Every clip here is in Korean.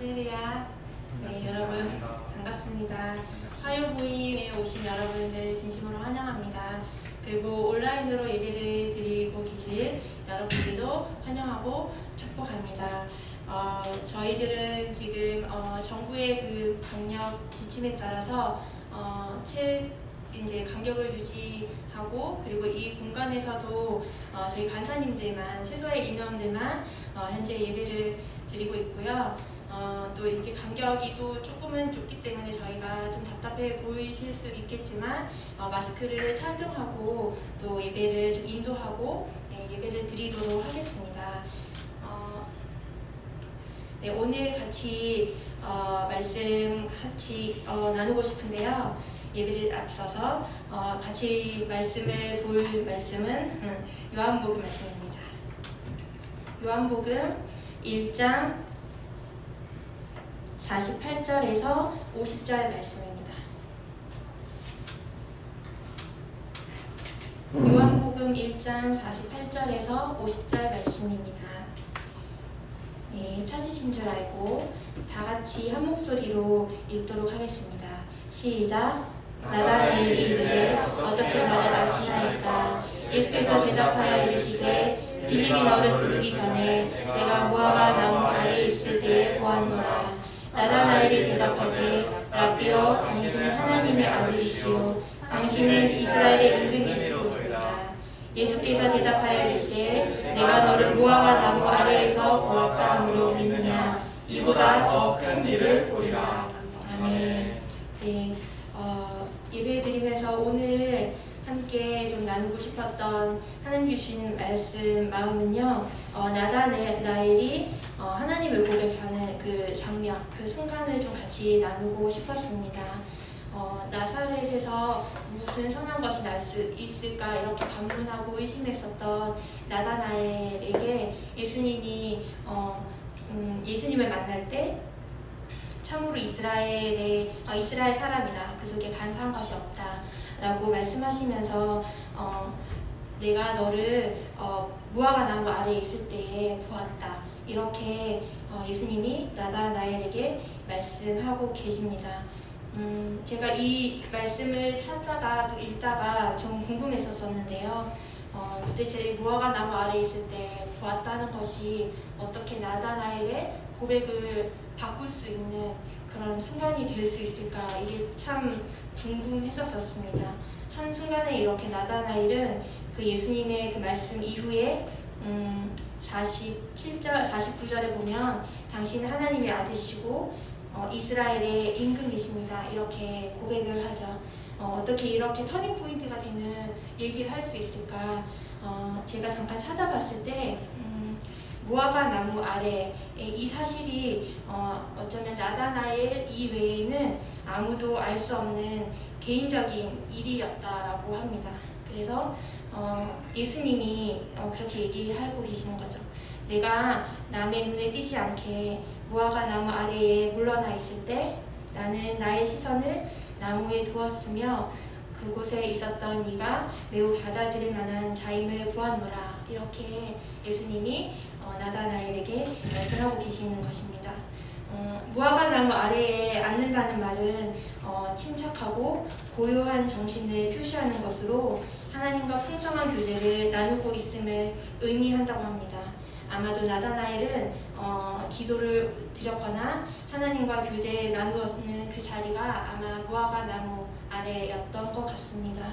할렐루야. 네, 여러분 반갑습니다. 화요 모임에 오신 여러분들 진심으로 환영합니다. 그리고 온라인으로 예배를 드리고 계실 여러분들도 환영하고 축복합니다. 저희들은 지금 정부의 그 방역 지침에 따라서 이제 간격을 유지하고, 그리고 이 공간에서도 저희 간사님들만, 최소의 인원들만 현재 예배를 드리고 있고요. 또 이제 간격이 또 조금은 좁기 때문에 저희가 좀 답답해 보이실 수 있겠지만 마스크를 착용하고 또 예배를 좀 인도하고 예배를 드리도록 하겠습니다. 네, 오늘 같이 말씀 같이 나누고 싶은데요. 예배를 앞서서 같이 말씀을 볼 말씀은 요한복음 말씀입니다. 요한복음 1장 48절에서 50절 말씀입니다. 요한복음 1장 48절에서 50절 말씀입니다. 네, 찾으신 줄 알고 다 같이 한 목소리로 읽도록 하겠습니다. 시작. 나다나엘이 이르되 어떻게 나를 아시나이까? 예수께서 대답하여 이르시되 빌립이 너를 부르기 전에 내가 무화과 나무 아래에 있을 때에 보았노라. 나다나엘이 대답하되 라비여, 당신은 하나님의 아들이시요 당신은 이스라엘의 임금이시로소이다. 예수께서 대답하여 이르시되 내가 너를 무화과 나무 아래에서 보았다 함으로 믿느냐? 이보다 더 큰 일을 보리라. 아멘. 네, 예배 드리면서 오늘 함께 좀 나누고 싶었던 하나님 주신 말씀 마음은요, 나다나엘이 하나님을 고백하는 그 장면, 그 순간을 좀 같이 나누고 싶었습니다. 나사렛에서 무슨 선한 것이 날 수 있을까 이렇게 반문하고 의심했었던 나다나엘에게 예수님을 만날 때 참으로 이스라엘 사람이라 그 속에 간사한 것이 없다 라고 말씀하시면서 내가 너를 무화과 나무 아래에 있을 때에 보았다, 이렇게 예수님이 나다나엘에게 말씀하고 계십니다. 제가 이 말씀을 찾다가 또 읽다가 좀 궁금했었는데요. 도대체 무화과 나무 아래에 있을 때 보았다는 것이 어떻게 나다나엘의 고백을 바꿀 수 있는 그런 순간이 될 수 있을까, 이게 참 궁금했었습니다. 한순간에 이렇게 나다나엘은 그 예수님의 그 말씀 이후에 49절에 보면 당신은 하나님의 아들이시고 이스라엘의 임금이십니다, 이렇게 고백을 하죠. 어떻게 이렇게 터닝 포인트가 되는 얘기를 할 수 있을까? 제가 잠깐 찾아봤을 때 무화과 나무 아래 이 사실이 어쩌면 나다나엘 이외에는 아무도 알 수 없는 개인적인 일이었다라고 합니다. 그래서 예수님이 그렇게 얘기하고 계시는 거죠. 내가 남의 눈에 띄지 않게 무화과 나무 아래에 물러나 있을 때 나는 나의 시선을 나무에 두었으며 그곳에 있었던 네가 매우 받아들일 만한 자임을 보았노라, 이렇게 예수님이 나다나엘에게 말씀하고 계시는 것입니다. 무화과 나무 아래에 앉는다는 말은 침착하고 고요한 정신을 표시하는 것으로 하나님과 풍성한 교제를 나누고 있음을 의미한다고 합니다. 아마도 나다나엘은 기도를 드렸거나 하나님과 교제 나누었는 그 자리가 아마 무화과 나무 아래였던 것 같습니다.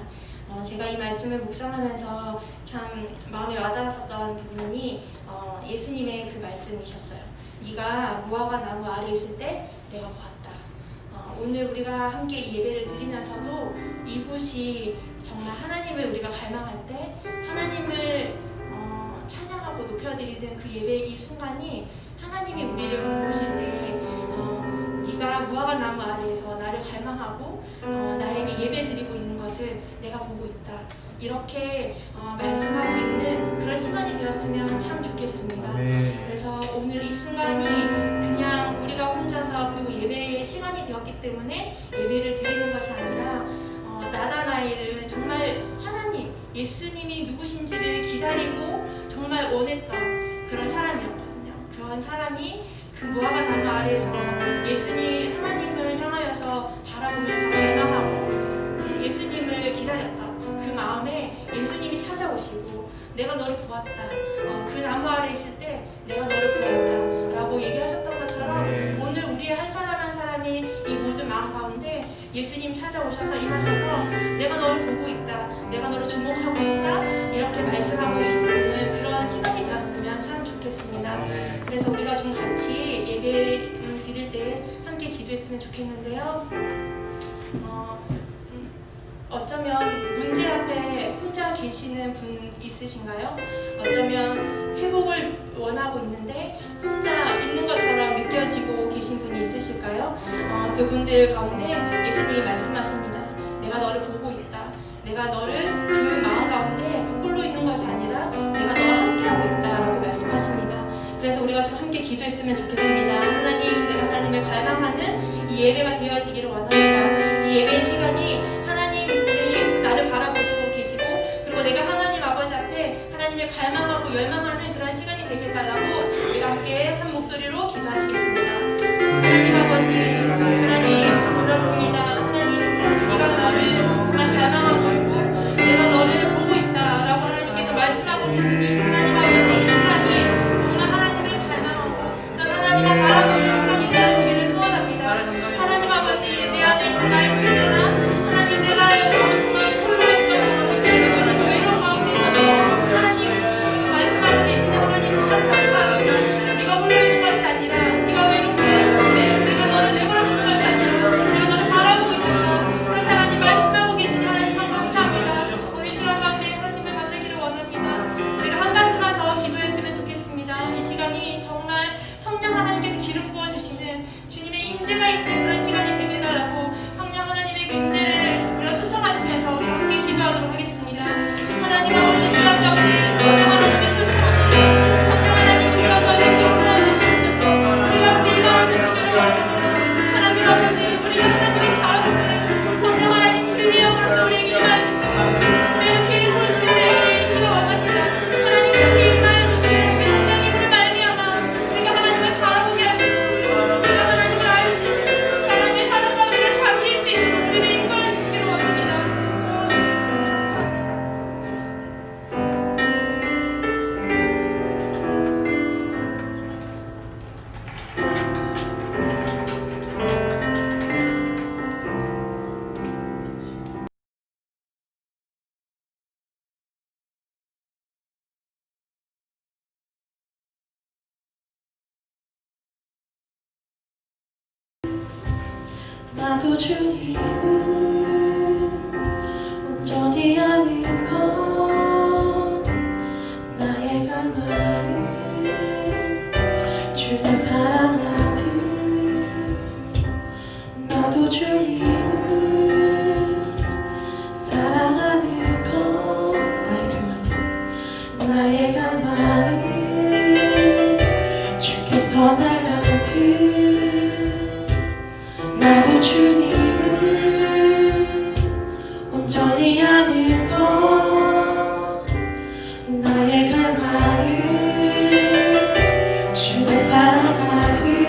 제가 이 말씀을 묵상하면서 참 마음에 와닿았었던 부분이 예수님의 그 말씀이셨어요. 네가 무화과 나무 아래에 있을 때 내가 보았다. 오늘 우리가 함께 이 예배를 드리면서도 이곳이 정말 하나님을 우리가 갈망할 때 하나님을 찬양하고 높여드리는 그 예배의 이 순간이 하나님이 우리를 보실 때 네가 무화과 나무 아래에서 나를 갈망하고 나에게 예배드리고 있는 것을 내가 보고 있다, 이렇게 말씀하고 있는 그런 시간이 되었으면 참 좋겠습니다. 그래서 오늘 이 순간이 그냥 우리가 혼자서 그리고 예배의 시간이 되었기 때문에 예배를 드리는 것이 아니라 나다나엘은 정말 하나님, 예수님이 누구신지를 기다리고 정말 원했던 그런 사람이었거든요. 그런 사람이 그 무화과 나무 아래에서 예수님 하나님을 향하여서 바라보면서 갈망하고 예수님을 기다렸다. 그 마음에 예수님이 찾아오시고 내가 너를 보았다. 그 나무 아래 있을 때 내가 너를 보았다 라고 얘기하셨던 것처럼 오늘 우리의 한 사람 한 사람이 이 모든 마음 가운데 예수님 찾아오셔서 임하셔서 내가 너를 보고 있다, 내가 너를 주목하고 있다 이렇게 말씀하고 계시는 그런 시간이 되었으면 참 좋겠습니다. 그래서 우리가 좀 같이 예배 드릴 때 함께 기도했으면 좋겠는데요. 어쩌면 문제 앞에 혼자 계시는 분 있으신가요? 어쩌면 회복을 원하고 있는데 혼자 있는 것처럼 느껴지고 계신 분이 있으실까요? 그분들 가운데 예수님이 말씀하십니다. 내가 너를 보고 있다. 내가 너를 그 마음 가운데 홀로 있는 것이 아니라 내가 너와 함께하고 있다라고 말씀하십니다. 그래서 우리가 좀 함께 기도했으면 좋겠습니다. 하나님, 내가 하나님을 갈망하는 이 예배가 되어지기를 원합니다. 이 예배의 시간이 하나님이 나를 바라보시고 계시고 그리고 내가 하나님 아버지 앞에 하나님을 갈망하고 열망하는 그런 시간이 되게 해달라고 우리가 함께 한 목소리로 기도하시겠습니다. 하나님 아버지, 하나님 들었습니다. 하나님, 네가 나를 정말 갈망하고 있고 내가 너를 보고 있다라고 하나님께서 말씀하고 계시니 하나님 아버지, 이 시간이 정말 하나님을 갈망하고 또 하나님을 바라보는 시간이 되어지기를 소원합니다. 하나님 아버지, 내 안에 있는 나의 문제나 하나님 내가 정말 홀로 있는 것처럼 느껴지고 있는 그 외로운 가운데서도 하나님 말씀하고 계시는 하나님 참 감사합니다. 네가 홀로 있는 것이 아니라 네가 외롭게 내가 너를 내버려두는 것이 아니라 내가 너를 바라보고 있다. 그렇게 하나님 말씀하고 계시니 하나님 참 감사합니다. 오늘 시간 가운데 하나님을 만나기를 원합니다. 우리가 한 가지만 더 기도했으면 좋겠습니다. 이 시간이 정말 성령 하나님께서 기름 부어주시는 주님의 임재가 있는 그런 시간이 되게 해달라고 성령 하나님의 그 임재를 우리가 초청하시면서 우리 함께 기도하도록 하겠습니다. 하나님 아버지, 시간 가운데 성령 하나님을 초청합니다. 성령 하나님 시간 가운데 기름 부어주시옵소서. 우리가 함께 임하여주시기를 원합니다. 하나님 아버지, 우리가 하나님을 바라볼때 성령 하나님 진리의 영으로서 우리에게 임하여주시고 주님의 그 기름 부으시는 우리에게 있기를 원합니다. 하나님 그렇게 임하여주시는 그 성령님으로 말미암아 우리가 하나님을 바라보게 해주십시오. 우리가 하나님을 알 수 있고 하나님의 사랑과 우리를 잠길 수 있도록 우리를 인도해 주시기를 원합니다. 나도 주님을 온전히 아는 것 나의 갈망은 주를 사랑하듯 나도 주님을 사랑하는 것 나의 갈망은 주께서 날 가듯 나도 주님을 온전히 아는 것 나의 갈망은 주를 사랑하듯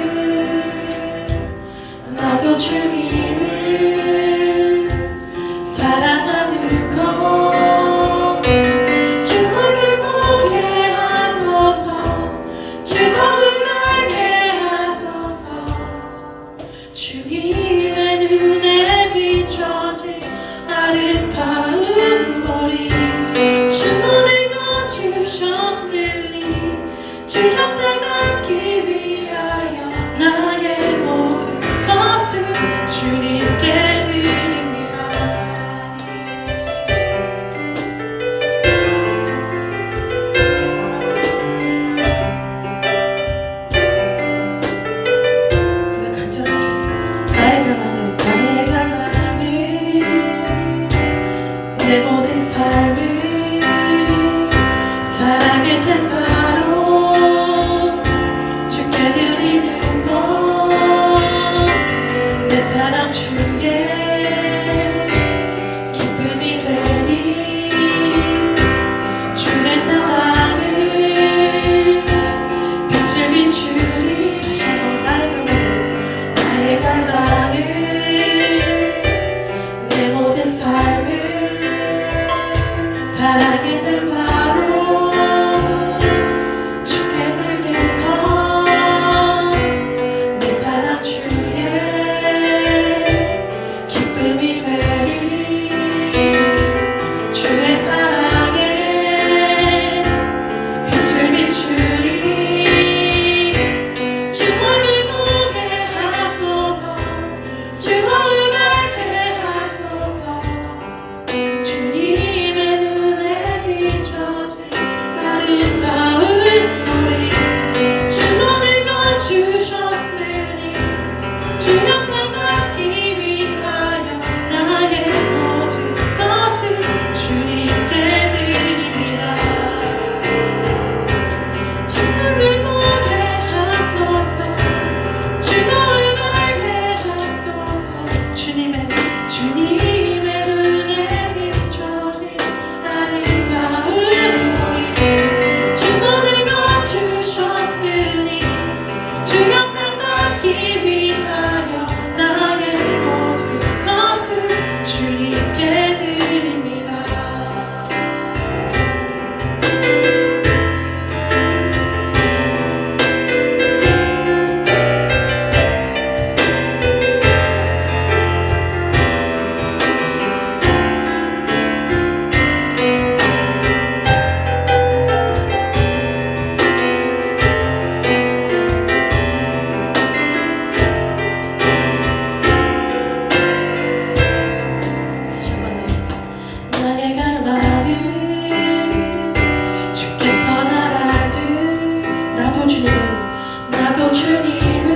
나도 주님을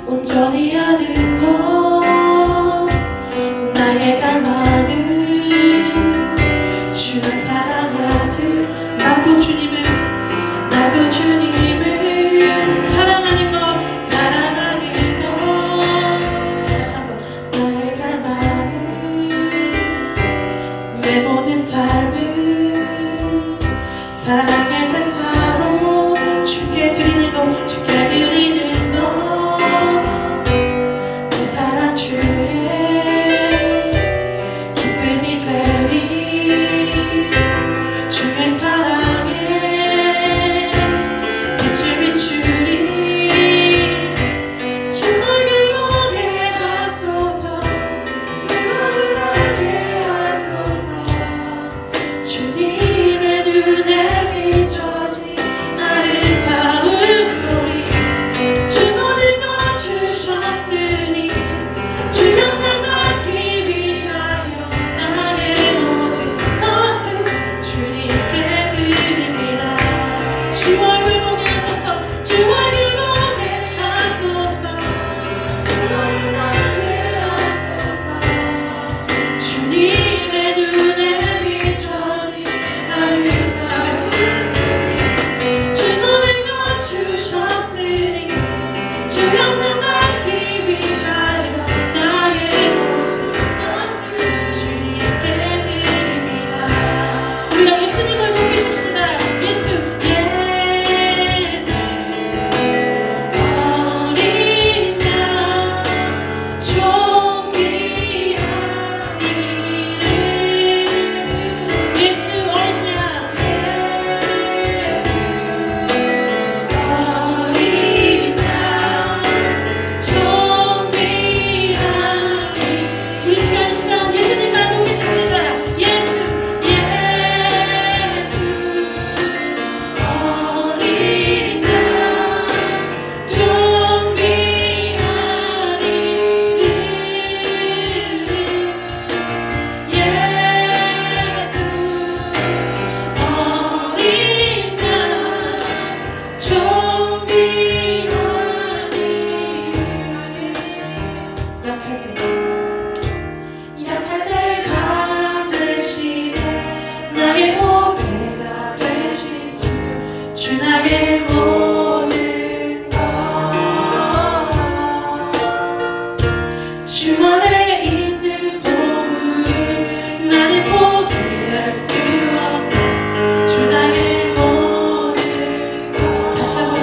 온전히 아는 것 나의 갈망은 주를 사랑하듯 나도 주님을 사랑하는 것 다시 한번 나의 갈망은 내 모든 삶을 사랑의 제사로 주께 드리는 것 주께 드리는 것내 사랑 주의 기쁨이 되리 주의 사랑에 빛을 비추리 주 얼굴 보게 하소서 주 얼굴 보게 하소서 주님의 눈에 비춰진 아름다운 우리 주 모든 것 주셨으니 주 영생 받기 위하여 나의 모든 것을 주님께 드립니다. 주 얼굴 보게 하소서 주 얼굴 보게 하소서 주 얼굴 보게 하소서 주님의 눈에 비춰진 아름다운 주 모든 것 주셨으니 주 영생 받기 위하여 나의 모든 것을 주님께 드립니다. 우리가 예수님을 높이십시다. 예수 어린 양 존귀한 이름 예수 어린 양 어린 양 존귀한 이름 우리 시간 예수님만 높이십시다. 예수 어린 양 존귀한 이름 예수 어린 양 존귀한 이름 약할 때 강 되시네 나의 보배가 되신 주 나의 모든 것주 안에 있는 보물을 나는 포기할 수 없네 주 나의 모든 것 다시 한번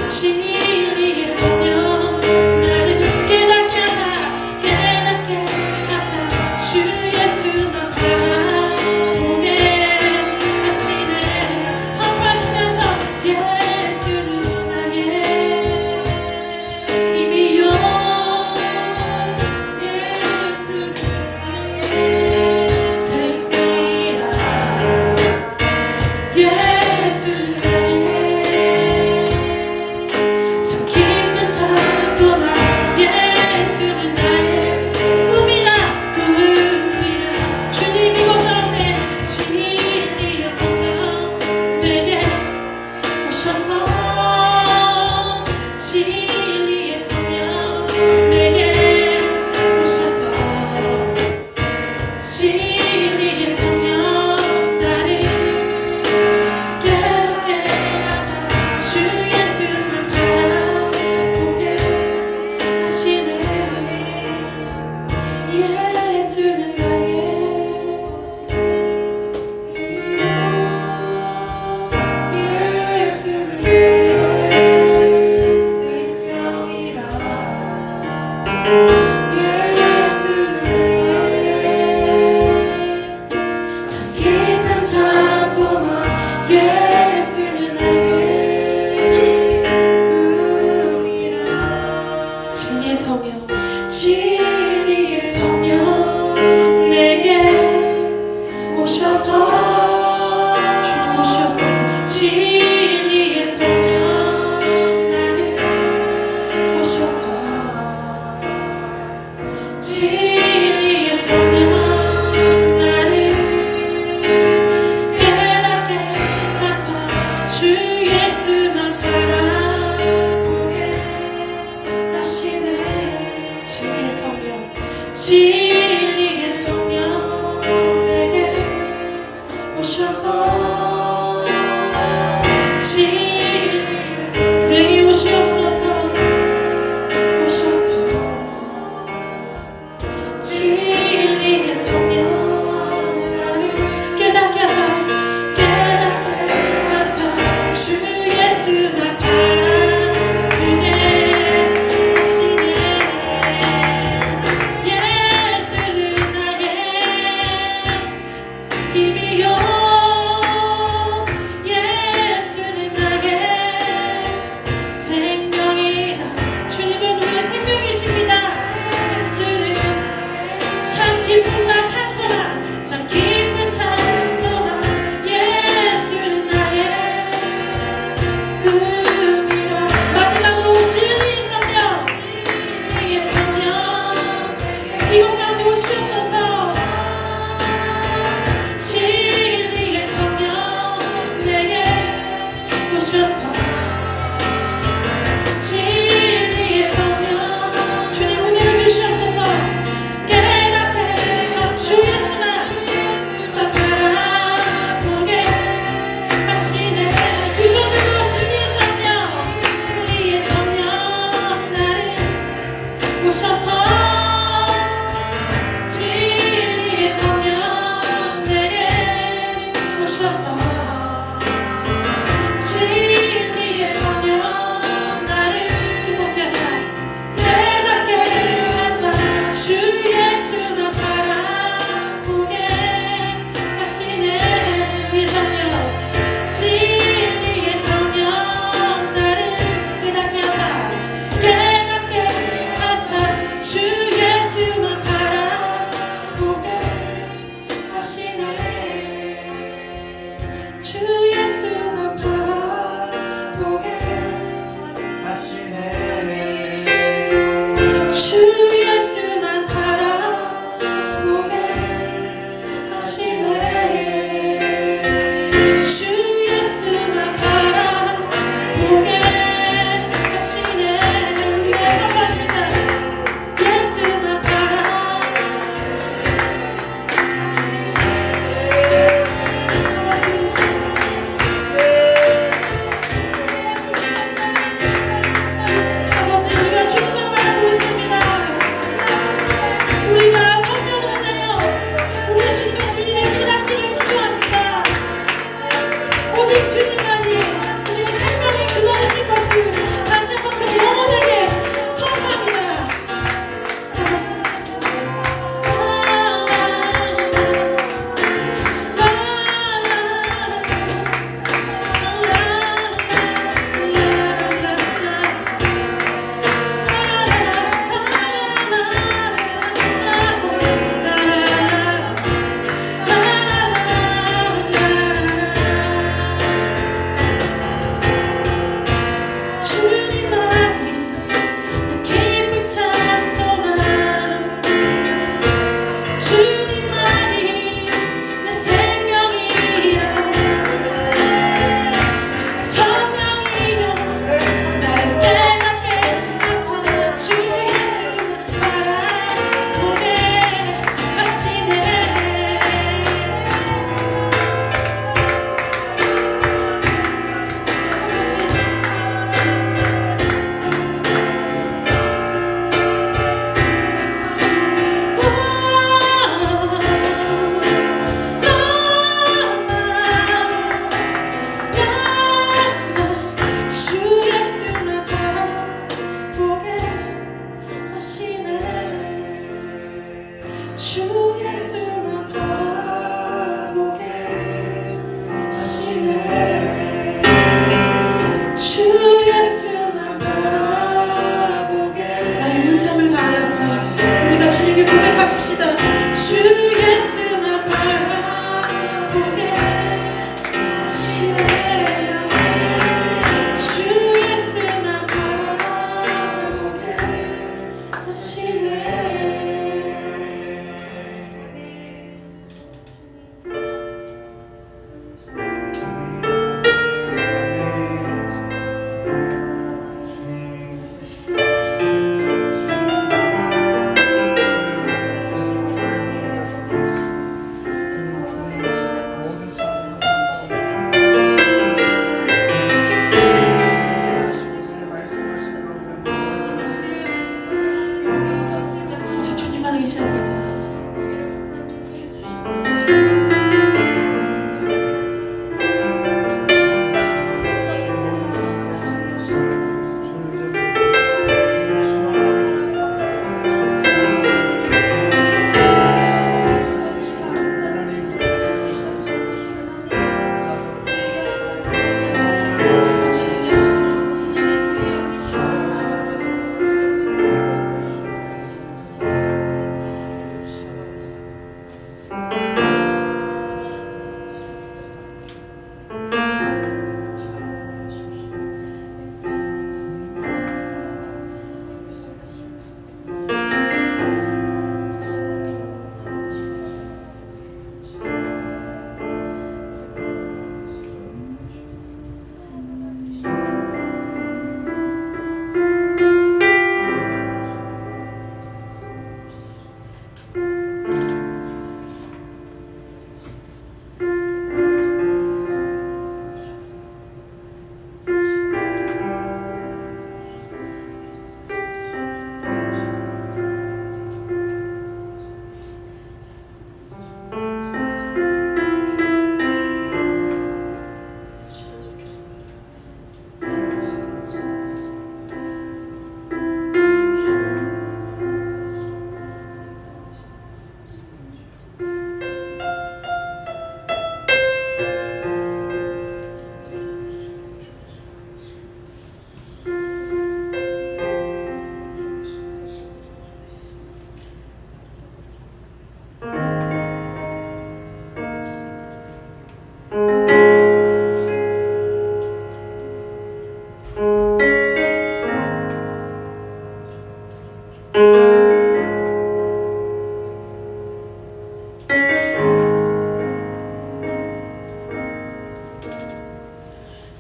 진리의 성령 나를 깨닫게 하사 주 예수만 바라보게 하시네. 선포하시면서 예수는 나의 힘이요 예수는 나의 생명이라 예수는 나의 참 깊은 참소나 예수는 나의 꿈이라 주님 이곳 가운데 진리의 성령 내게 오셔서 진리의 성령 내게 오셔서 진리의 성령 나를 깨닫게 하사 주 예수만 바라보게 하시네. 예수는 나의 예수는 나의 생명이라 예수는 나의 참 깊은 참소만 예수는 나의 꿈이라 진리의 성령 진리의 성령 내게 오셔서 주님 오시옵소서 진리의 성령 나를 오셔서 진리의 성령 나를 깨닫게 하사 주 예수만 바라보게 하시네. 진리의 성령 진리의 성령 내게 오셔서 진리 내게 오시옵소서 오셔서 진리의 성령 나를 깨닫게 하사 주 예수만 바라보게 하시네. 예수는 나의 힘이요 예수는 나의 생명이라 주님은 우리의 생명이십니다. 예수는 참 기쁨과 참소나 참 기쁜 참소나 예수는 나의 꿈이라. 마지막으로 진리의 성령 나의 성령 이곳 가운데 오시옵소서. 진리의 성령 내게 오셔서 진리의 성령 주님 은혜를 주시옵소서. 깨닫게 주 예수만 바라보게 하시네. 두 손 들고 진리의 성령 나를 오셔서 진리의 성령 내게 오셔서 진리의 성령 나를 깨닫게 하사 주 예수만 바라보게 하시네. 진리의 성령 나를 깨닫게 하사 주 예수만 바라보게 하시네. 주 예수만 바라보게 하시네. 주 예수만 바라보게 하시네. 주 예수만 바라보게 하시네. 우리가 선포하십시다. 예수만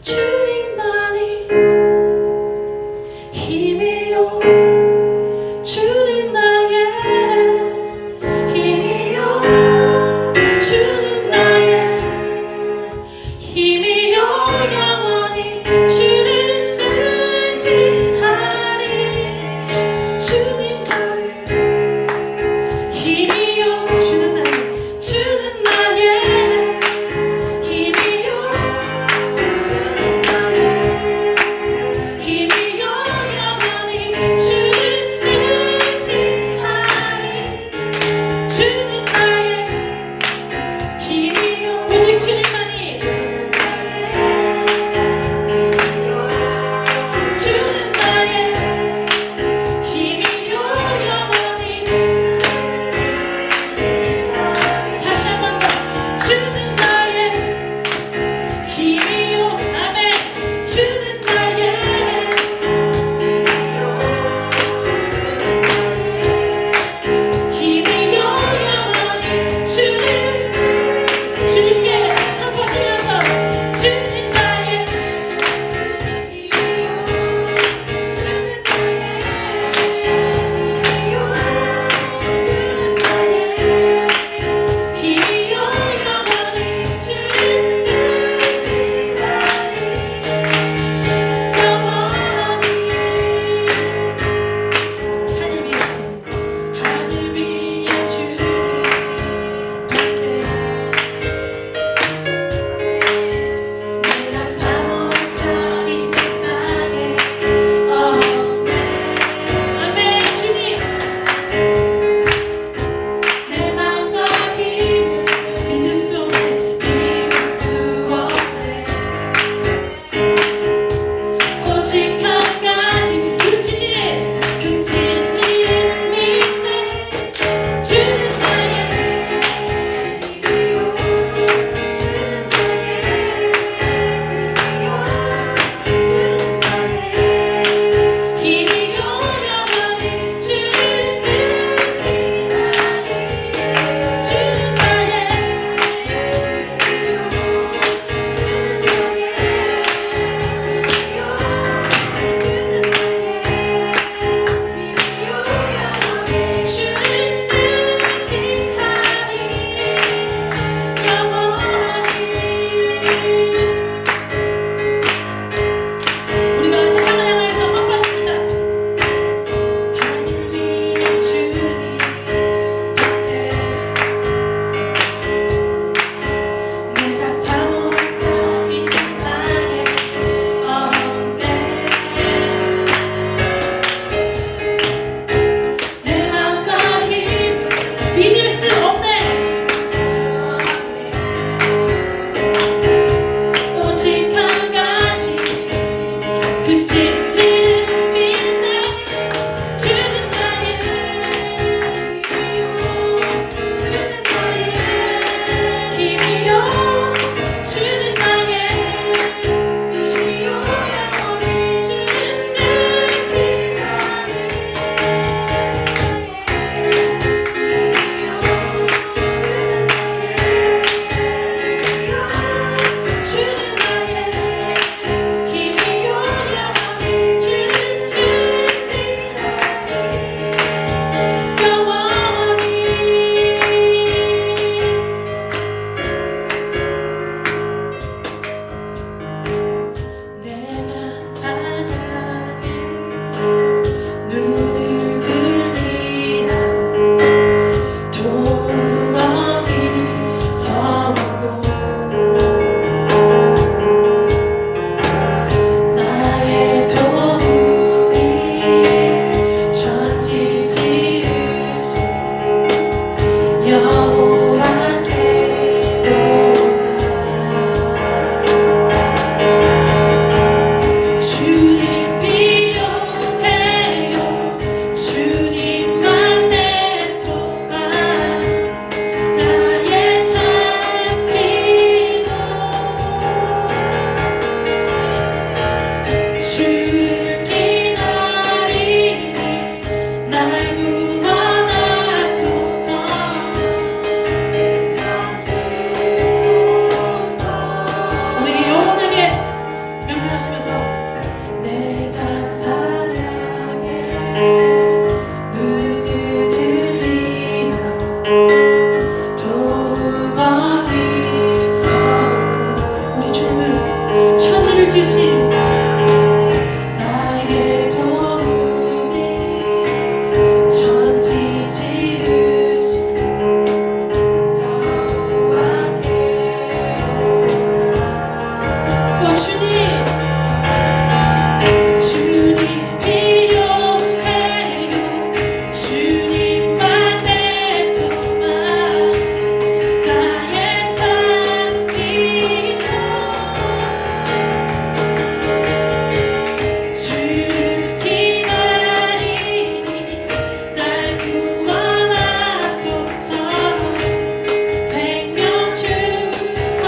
주님만이 힘이요 주는 나의 힘이요 주는 나의 힘이요 영원히 주는 주를 기다리니 날 구원하소서. 우리에게 영원하게 명령하시면서 내가 사냥해 눈을 들리나 도움 어디서 올까. 우리 주님은 천지를 지으신 나의 도움이 천지 지으신 여호와께. 오 주님, 주님 필요해요. 주님만 내 소망, 나의 참 기도. 주를 기다리니 날 구원하소서. 생명 주소서.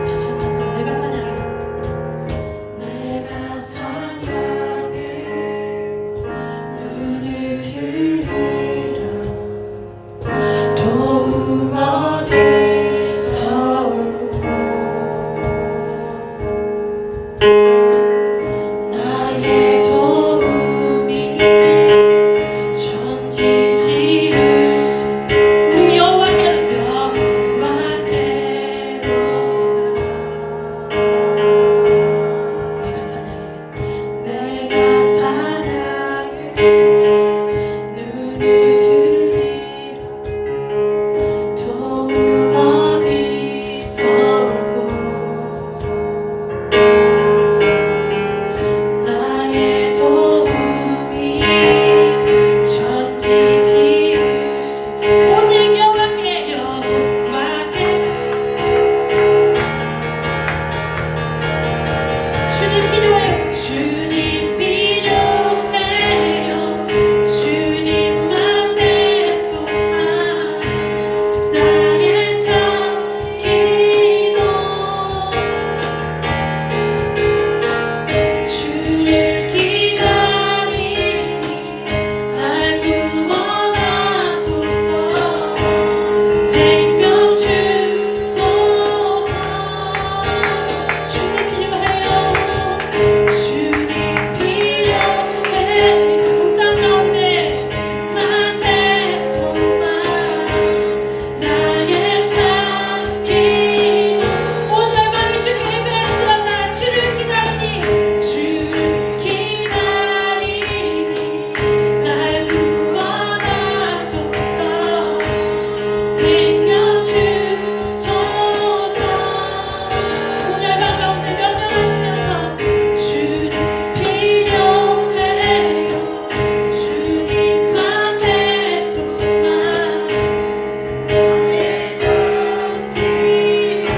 다시 한 번 더 내가 사냥해 내가 사냥해 눈을 들리라 도움 어디서 올고. 나의 도움이 천지 지으신 우리 여호와께로다. 내가 사냥해 내가 사냥해 눈을 들리라 도움 어디서 올고. 나의 도움이 천지 지으신 오직 여호와께 여호와께. 주님 필요해요. 주님 필요해요. 주님만 내 소망, 나의 참 기도. 주를 기다리니 날 구원하소서. 생명 주소서. 주님 필요해요. 주님 필요해요. 땅 가운데 만 내 소망, 나의 참 기도. 온 열방이 주께 예배할지어다. 주를 기다리니 날 구원하소서. 생명 주소서. 온 열방 가운데 명령하시면서 주님 필요해요. 주님만 내 소망, 나의 참 기도.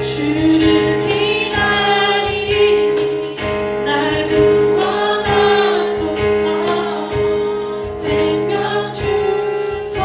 주를 기다리니 날 구원하소서. 생명 주소서.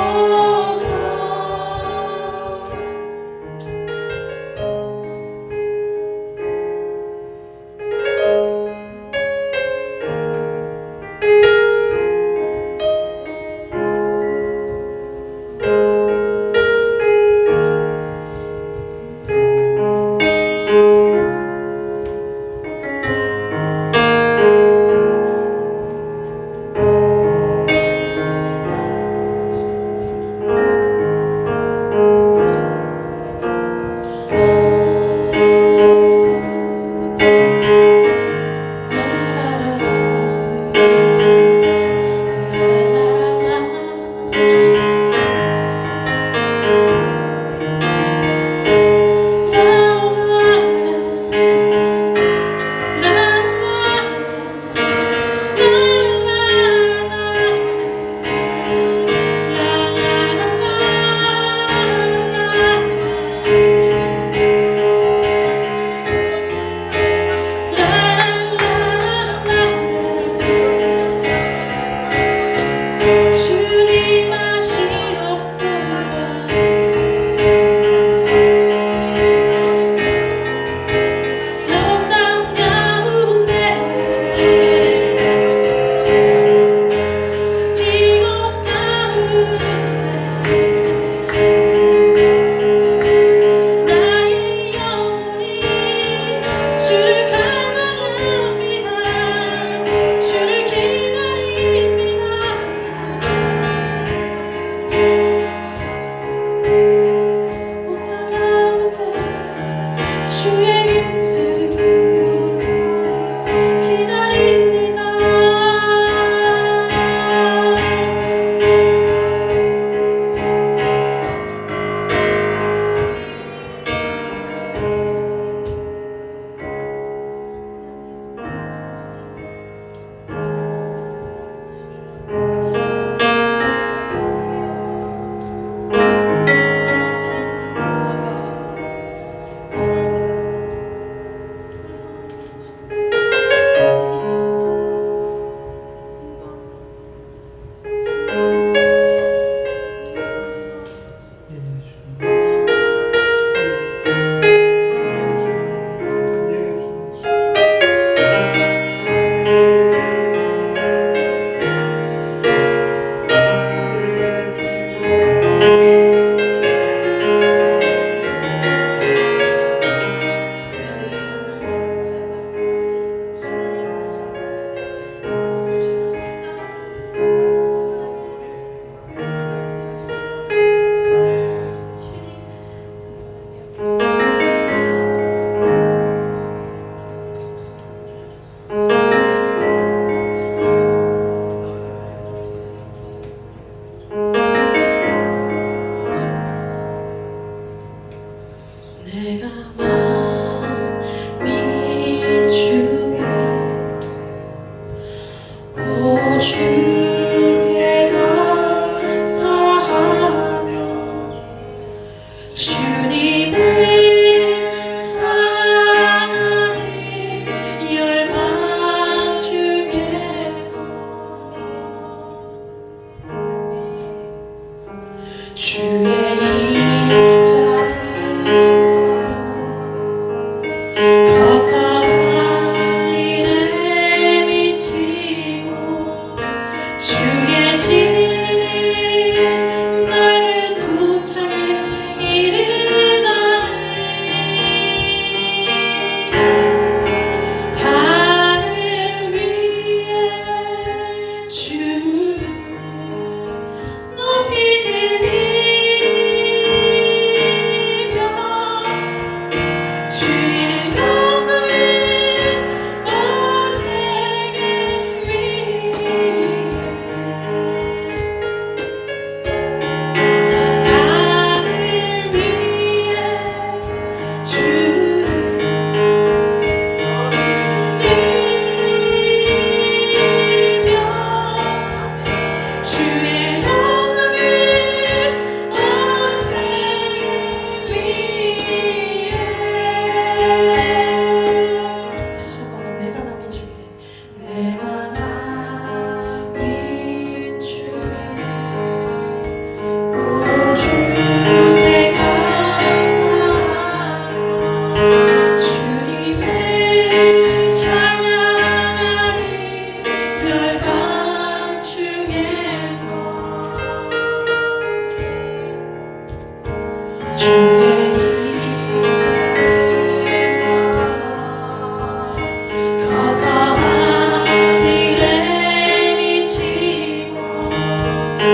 주의 임재를 기다립니다. 내가 만민 중에 오 주께 감사하며 주님을 찬양하리 열방 중에서 주의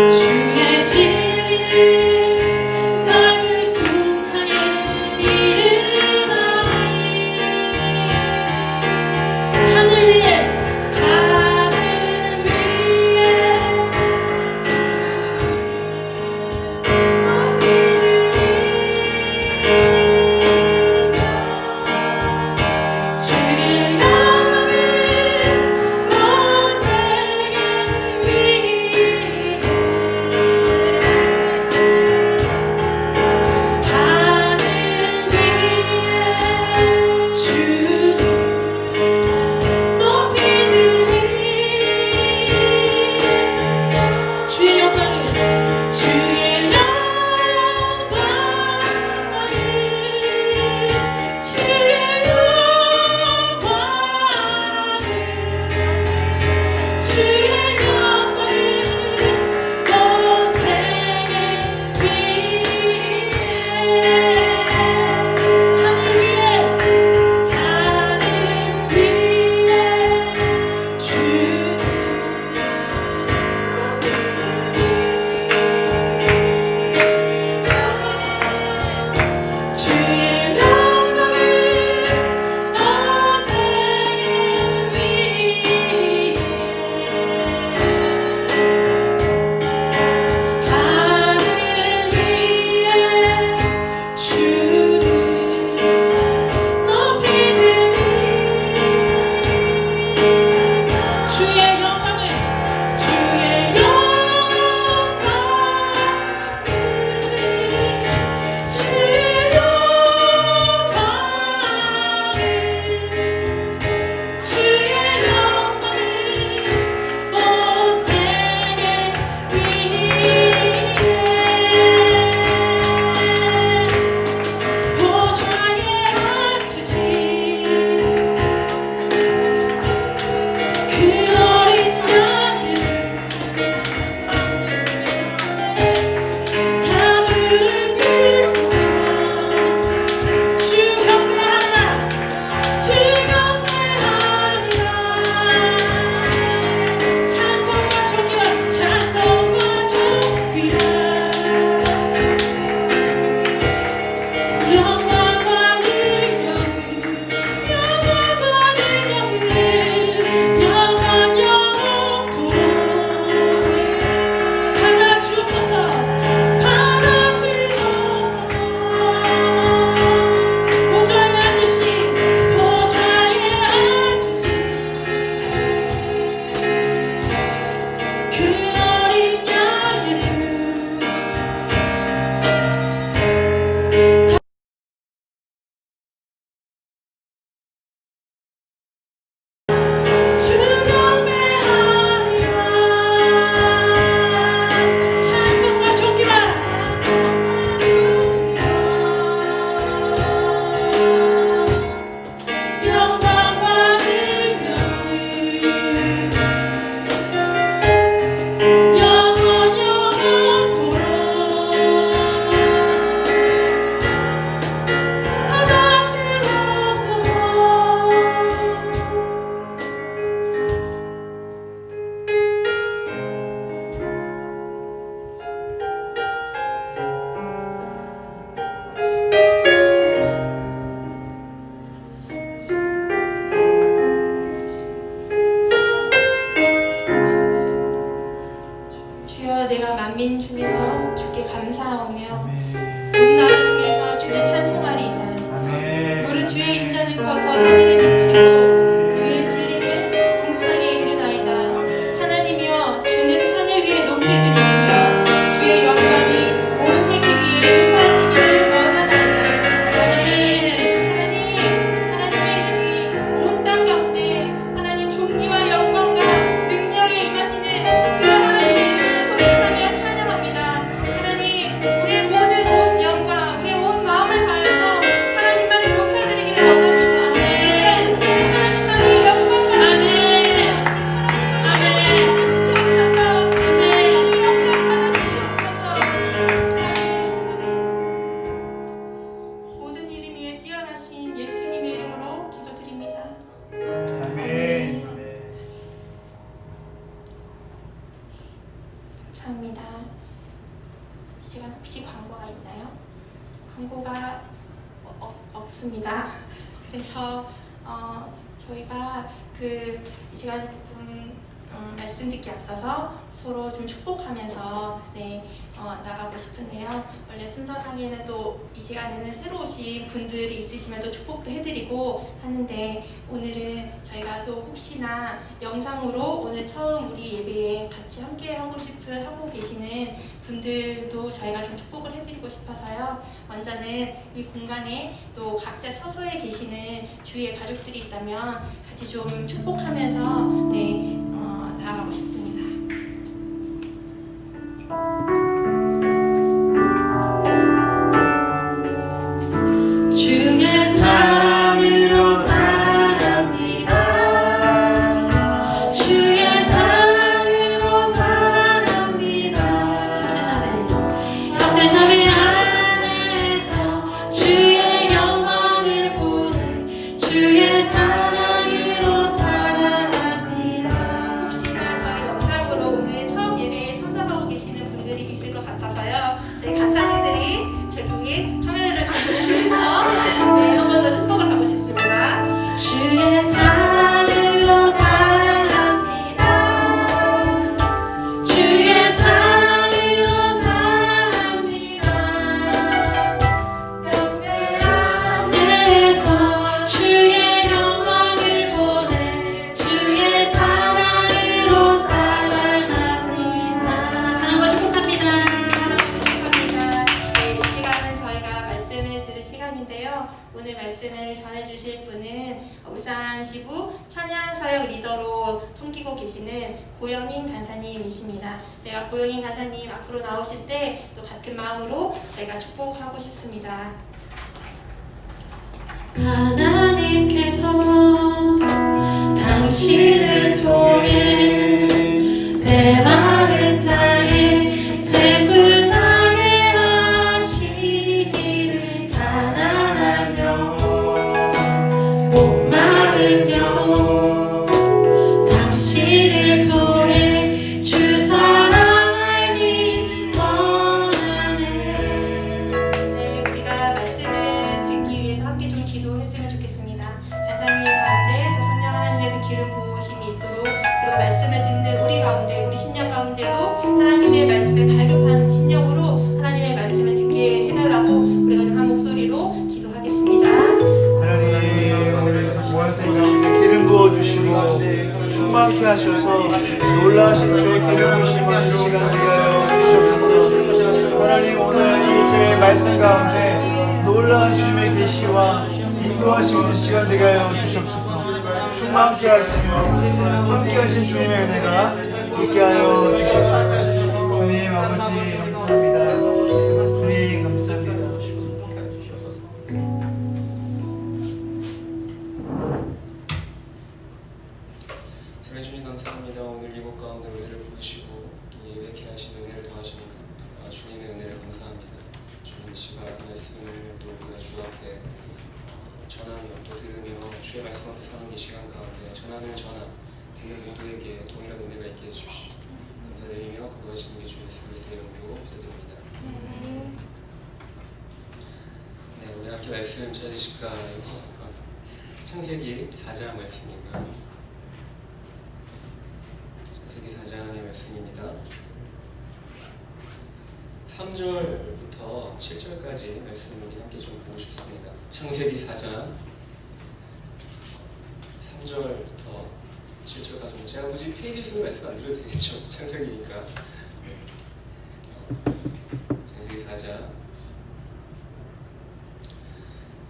주의 진리는 넓은 궁창에 이르나니 그래서 저희가 이 시간 좀 말씀 듣기 앞서서 서로 좀 축복하면서 나가고 싶은데요. 원래 순서상에는 또 이 시간에는 새로 오신 분들이 있으시면 또 축복도 해드리고 하는데, 오늘은 저희가 또 혹시나 영상으로 오늘 처음 우리 예배에 같이 함께 하고 계시는 분들도 저희가 좀 축복을 해드리고 싶어서요. 먼저는 이 공간에 또 각자 처소에 계시는 주위에 가족들이 있다면 같이 좀 축복하면서 나아가고 싶습니다. 주의 사랑으로 사랑합니다. 주의 사랑으로 사랑합니다. 형제 자매 안에서 주의 영광을 보내 주의 사랑으로 사랑합니다. 혹시나 저희 영상으로 오늘 처음 예배에 참석하고 계시는 분들이 있을 것 같아서요. 저희 간사님들이 저기 카메라를 잡아주시면서 한 번 더 축복을 하고 싶습니다. 주의 사랑으로 사랑합니다. 주의 사랑으로 사랑합니다. 형제 안에서 주의 영광을 보내 주의 사랑으로 사랑합니다. 사랑과 축복합니다. 감사합니다. 이 시간은 저희가 말씀을 들을 시간인데요. 오늘 말씀을 전해주실 분은 울산 지부 찬양사역 리더로 섬기고 계시는 고영인 간사님이십니다. 고영인 간사님 앞으로 나오실 때 또 같은 마음으로 저희가 축복하고 싶습니다. 하나님께서 당신을 통해 내 마른 땅에 샘을 나게 하시기를, 가난한 영혼 목마른 영혼 당신을 통해 주 사랑 알기 원하네. 우리가 말씀을 듣기 위해서 함께 좀 기도했으면 좋겠습니다. 간사님 가운데 또 성령 하나님의 그 기름 부으심이 있도록, 그리고 말씀을 듣는 우리 가운데, 우리 심령 가운데도 하나님의 말씀을 갈급한 심령으로 하나님의 말씀을 듣게 해달라고 우리가 좀 한 목소리로 기도하겠습니다. 하나님, 오늘 모아생 가운데 기름 부어주시고 충만케 하셔서 놀라신 주의 기름 부으심의 시간 되게 하여 주시옵소서. 하나님, 오늘 이 주의 말씀 가운데 놀라운 주님의 계시와 인도하시는 시간 되게 하여 주시옵소서. 충만케 하시며 함께 하신 주님의 은혜가 있게 하여 주시옵소서. 주님 아버지 감사합니다. 주님 감사합니다. 사랑해 주님 감사합니다. 오늘 이곳 가운데 우리를 부르시고 예배케 하신 은혜를 더하시는 주님의 은혜를 감사합니다. 주님, 이 시간 말씀을 또 우리가 주 앞에 전하며 또 들으며 주의 말씀 앞에 서는 이 시간 가운데 전하는 전하 듣는 모두에게 동일한 은혜가 있게 해주십시오. 감사드리며 거룩하신 게 주의 그리스도 이름으로 기도드립니다. 네, 우리 함께 말씀 찾으실까요? 창세기 4장 말씀입니다. 창세기 4장의 말씀입니다. 3절부터 7절까지 말씀을 함께 좀 보고 싶습니다. 창세기 4장 3절부터 7절까지, 제가 굳이 페이지 수는 말씀 안 드려도 되겠죠? 창세기니까. 창세기 4장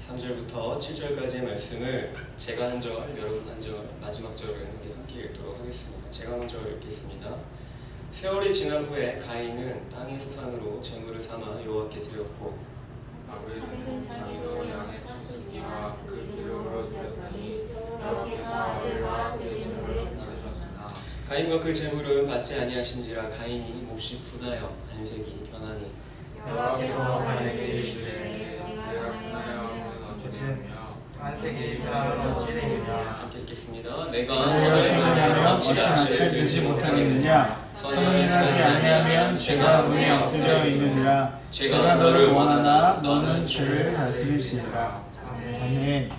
3절부터 7절까지의 말씀을 제가 한 절, 여러분 한 절, 마지막 절은 우리 함께 읽도록 하겠습니다. 제가 먼저 읽겠습니다. 세월이 지난 후에 가인은 땅의 소산으로 제물을 삼아 여호와께 드렸고, 아벨은 자기도 양의 수수기와 그 기름으로 드렸더니 여호와께서 아벨과 그 제물을 받으셨으나 가인과 그 제물은 받지 아니하신지라 가인이 몹시 분하여 안색이 변하니 여호와께서 가인에게 이르시되 내가 분하여 하면 어찌되느냐 안색이 변하면 어찌되느냐. 함께 읽겠습니다. 내가 선언하면 어찌 어찌 되지 못하겠느냐. 선언하지 아니하면 죄가 문에 엎드려 있느니라. 제가 너를 원하나 너는 죄를 다스릴지니라. 아멘.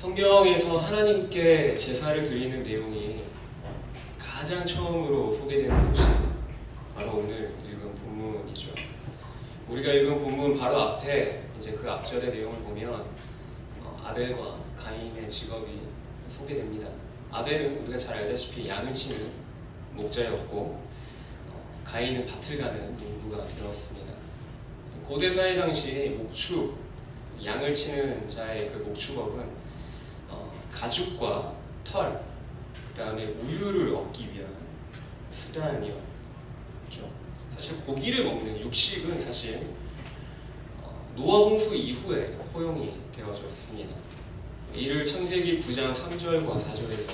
성경에서 하나님께 제사를 드리는 내용이 가장 처음으로 소개되는 곳이 바로 오늘 읽은 본문이죠. 우리가 읽은 본문 바로 앞에 이제 그 앞절의 내용을 보면 아벨과 가인의 직업이 소개됩니다. 아벨은 우리가 잘 알다시피 양을 치는 목자였고 가인은 밭을 가는 농부가 되었습니다. 고대 사회 당시 목축, 양을 치는 자의 그 목축업은 가죽과 털, 그 다음에 우유를 얻기 위한 수단이었죠. 사실 고기를 먹는 육식은 사실 노아 홍수 이후에 허용이 되어졌습니다. 이를 창세기 9장 3절과 4절에서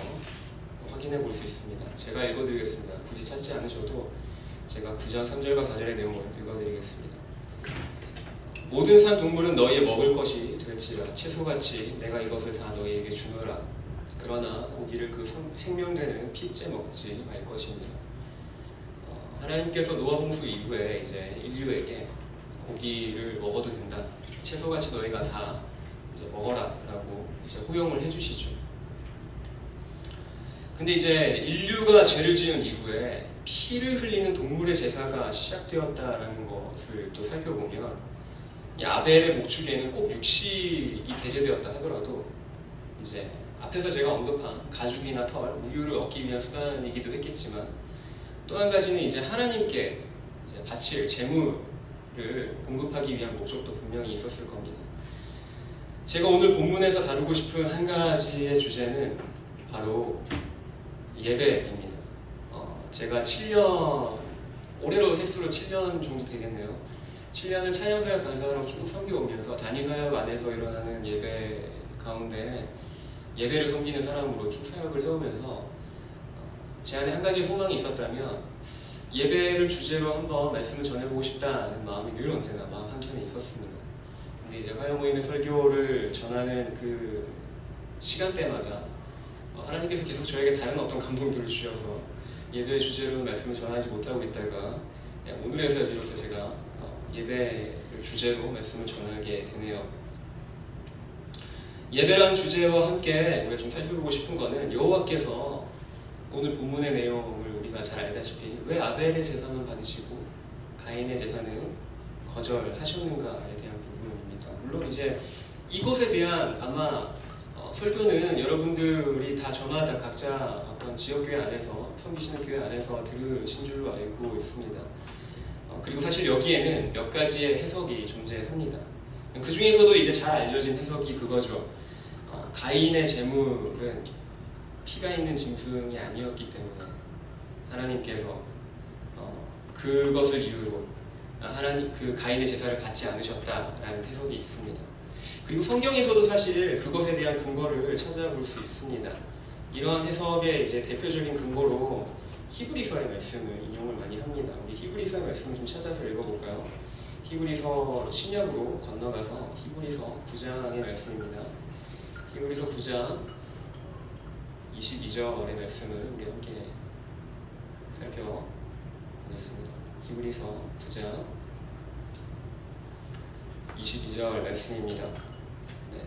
확인해 볼 수 있습니다. 제가 읽어드리겠습니다. 굳이 찾지 않으셔도 제가 9장 3절과 4절의 내용을 읽어드리겠습니다. 모든 산 동물은 너희의 먹을 것이 될지라 채소같이 내가 이것을 다 너희에게 주노라. 그러나 고기를 그 생명되는 피째 먹지 말 것이니라. 하나님께서 노아 홍수 이후에 이제 인류에게 고기를 먹어도 된다. 채소같이 너희가 다 이제 먹어라라고 이제 허용을 해주시죠. 근데 이제 인류가 죄를 지은 이후에 피를 흘리는 동물의 제사가 시작되었다라는 것을 또 살펴보면 이 아벨의 목축에는 꼭 육식이 배제되었다 하더라도 이제 앞에서 제가 언급한 가죽이나 털, 우유를 얻기 위한 수단이기도 했겠지만 또 한 가지는 이제 하나님께 이제 바칠 제물을 공급하기 위한 목적도 분명히 있었을 겁니다. 제가 오늘 본문에서 다루고 싶은 한 가지의 주제는 바로 예배입니다. 제가 7년, 올해로 횟수로 7년 정도 되겠네요. 7년을 찬양사역 강사로 쭉 섬겨오면서 단위사역 안에서 일어나는 예배 가운데 예배를 섬기는 사람으로 쭉 사역을 해오면서 제 안에 한 가지 소망이 있었다면 예배를 주제로 한번 말씀을 전해보고 싶다는 마음이 늘 언제나 마음 한켠에 있었습니다. 근데 이제 화요모임의 설교를 전하는 그 시간대마다 하나님께서 계속 저에게 다른 어떤 감동들을 주셔서 예배의 주제로 말씀을 전하지 못하고 있다가 오늘의 설교로서 제가 예배를 주제로 말씀을 전하게 되네요. 예배라는 주제와 함께 우리가 좀 살펴보고 싶은 거는 여호와께서 오늘 본문의 내용을 우리가 잘 알다시피 왜 아벨의 제사는 받으시고 가인의 제사는 거절하셨는가에 대한 부분입니다. 물론 이제 이것에 대한 아마 설교는 여러분들이 다 저마다 각자 어떤 지역교회 안에서 섬기시는 교회 안에서 들으신 줄로 알고 있습니다. 그리고 사실 여기에는 몇 가지의 해석이 존재합니다. 그 중에서도 이제 잘 알려진 해석이 그거죠. 가인의 제물은 피가 있는 짐승이 아니었기 때문에 하나님께서 그것을 이유로 그 가인의 제사를 받지 않으셨다라는 해석이 있습니다. 그리고 성경에서도 사실 그것에 대한 근거를 찾아볼 수 있습니다. 이러한 해석의 이제 대표적인 근거로 히브리서의 말씀을 인용을 많이 합니다. 우리 히브리서의 말씀을 좀 찾아서 읽어볼까요? 히브리서 신약으로 건너가서 히브리서 9장의 말씀입니다. 히브리서 9장 22절의 말씀을 우리 함께 살펴보겠습니다. 히브리서 9장 22절 말씀입니다. 네.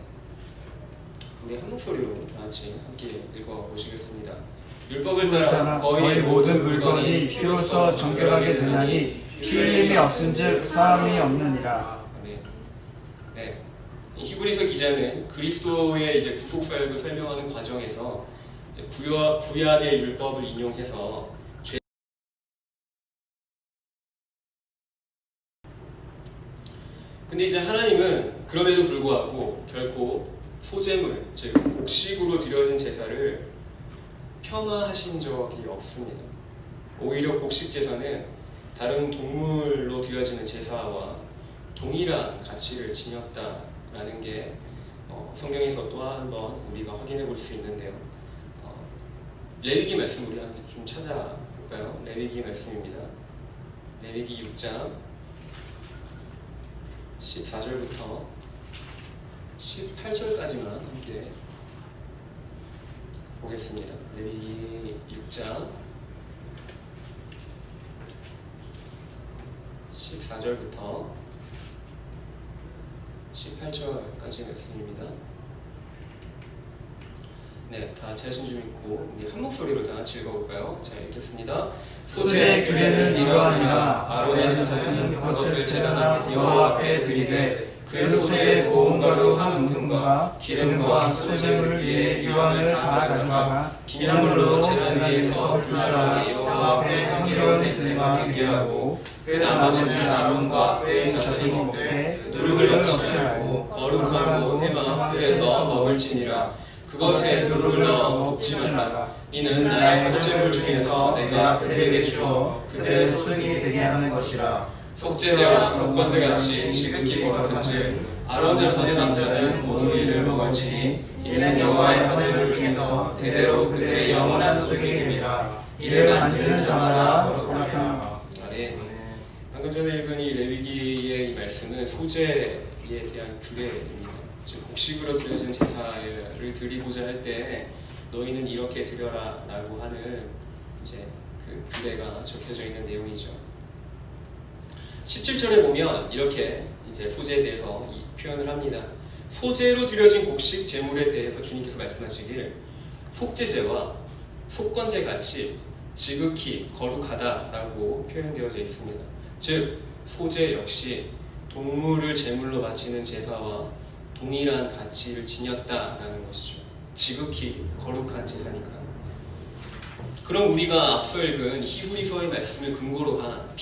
우리 한 목소리로 다 같이 함께 읽어보시겠습니다. 율법을 따라 거의 모든 물건이 피로써 정결하게 되나니 피 흘림이 없은즉 사함이 없느니라. 네. 히브리서 기자는 그리스도의 이제 구속 사역을 설명하는 과정에서 이제 구약의 율법을 인용해서 근데 이제 하나님은 그럼에도 불구하고 결코 소제물, 즉 곡식으로 드려진 제사를 폄하하신 적이 없습니다. 오히려 곡식 제사는 다른 동물로 드려지는 제사와 동일한 가치를 지녔다라는 게 성경에서 또 한 번 우리가 확인해 볼 수 있는데요. 레위기 말씀 우리 함께 좀 찾아볼까요? 레위기 말씀입니다. 레위기 6장 14절부터 18절까지만 함께 보겠습니다. 레위기 6장 14절부터 18절까지 말씀입니다. 네, 다 같이 하신 줄 믿고 우리 한 목소리로 다 같이 읽어볼까요? 자, 읽겠습니다. 소재의 규례는 이러하니라. 아론의 자손은 그것을 제단 앞 여호와 앞에 드리되 그 소재의 고운 가루 한 움큼과 기름과 소재물을 위해 유황을 다 가져다가 기념물로 제단 위에서 불사하여 여호와 앞에 향기로운 냄새가 나게 하고 그 나머지는 아론과 그의 자손이 먹되 누룩을 넣지 말고 거룩하고 회막 뜰에서 먹을지니라. 그것에 누룩을 넣어 굽지 말라. 이는 나의 번제물 중에서 내가 그들에게 주어 그들의 소득이 되게 하는 것이라. 속죄제와 속건제같이 지극히 거룩한즉 아론 자손의 남자는 모두 이를 먹을지니 이는 여호와의 번제물 중에서 대대로 그들의 영원한 소득이 됨이라. 이를 만지는 자마다 거룩하라. 네. 방금 전에 읽은 이 레위기의 이 말씀은 소재에 대한 규례입니다. 즉 곡식으로 드려진 제사를 드리고자 할 때 너희는 이렇게 드려라라고 하는 이제 그 규례가 적혀져 있는 내용이죠. 17절에 보면 이렇게 이제 소재에 대해서 이 표현을 합니다. 소재로 드려진 곡식 제물에 대해서 주님께서 말씀하시길 속죄제와 속건제 같이 지극히 거룩하다라고 표현되어져 있습니다. 즉 소재 역시 동물을 제물로 바치는 제사와 동일한 가치를 지녔다라는 것이죠. 지극히 거룩한 제사니까. 그럼 우리가 앞서 읽은 히브리서의 말씀을 근거로 한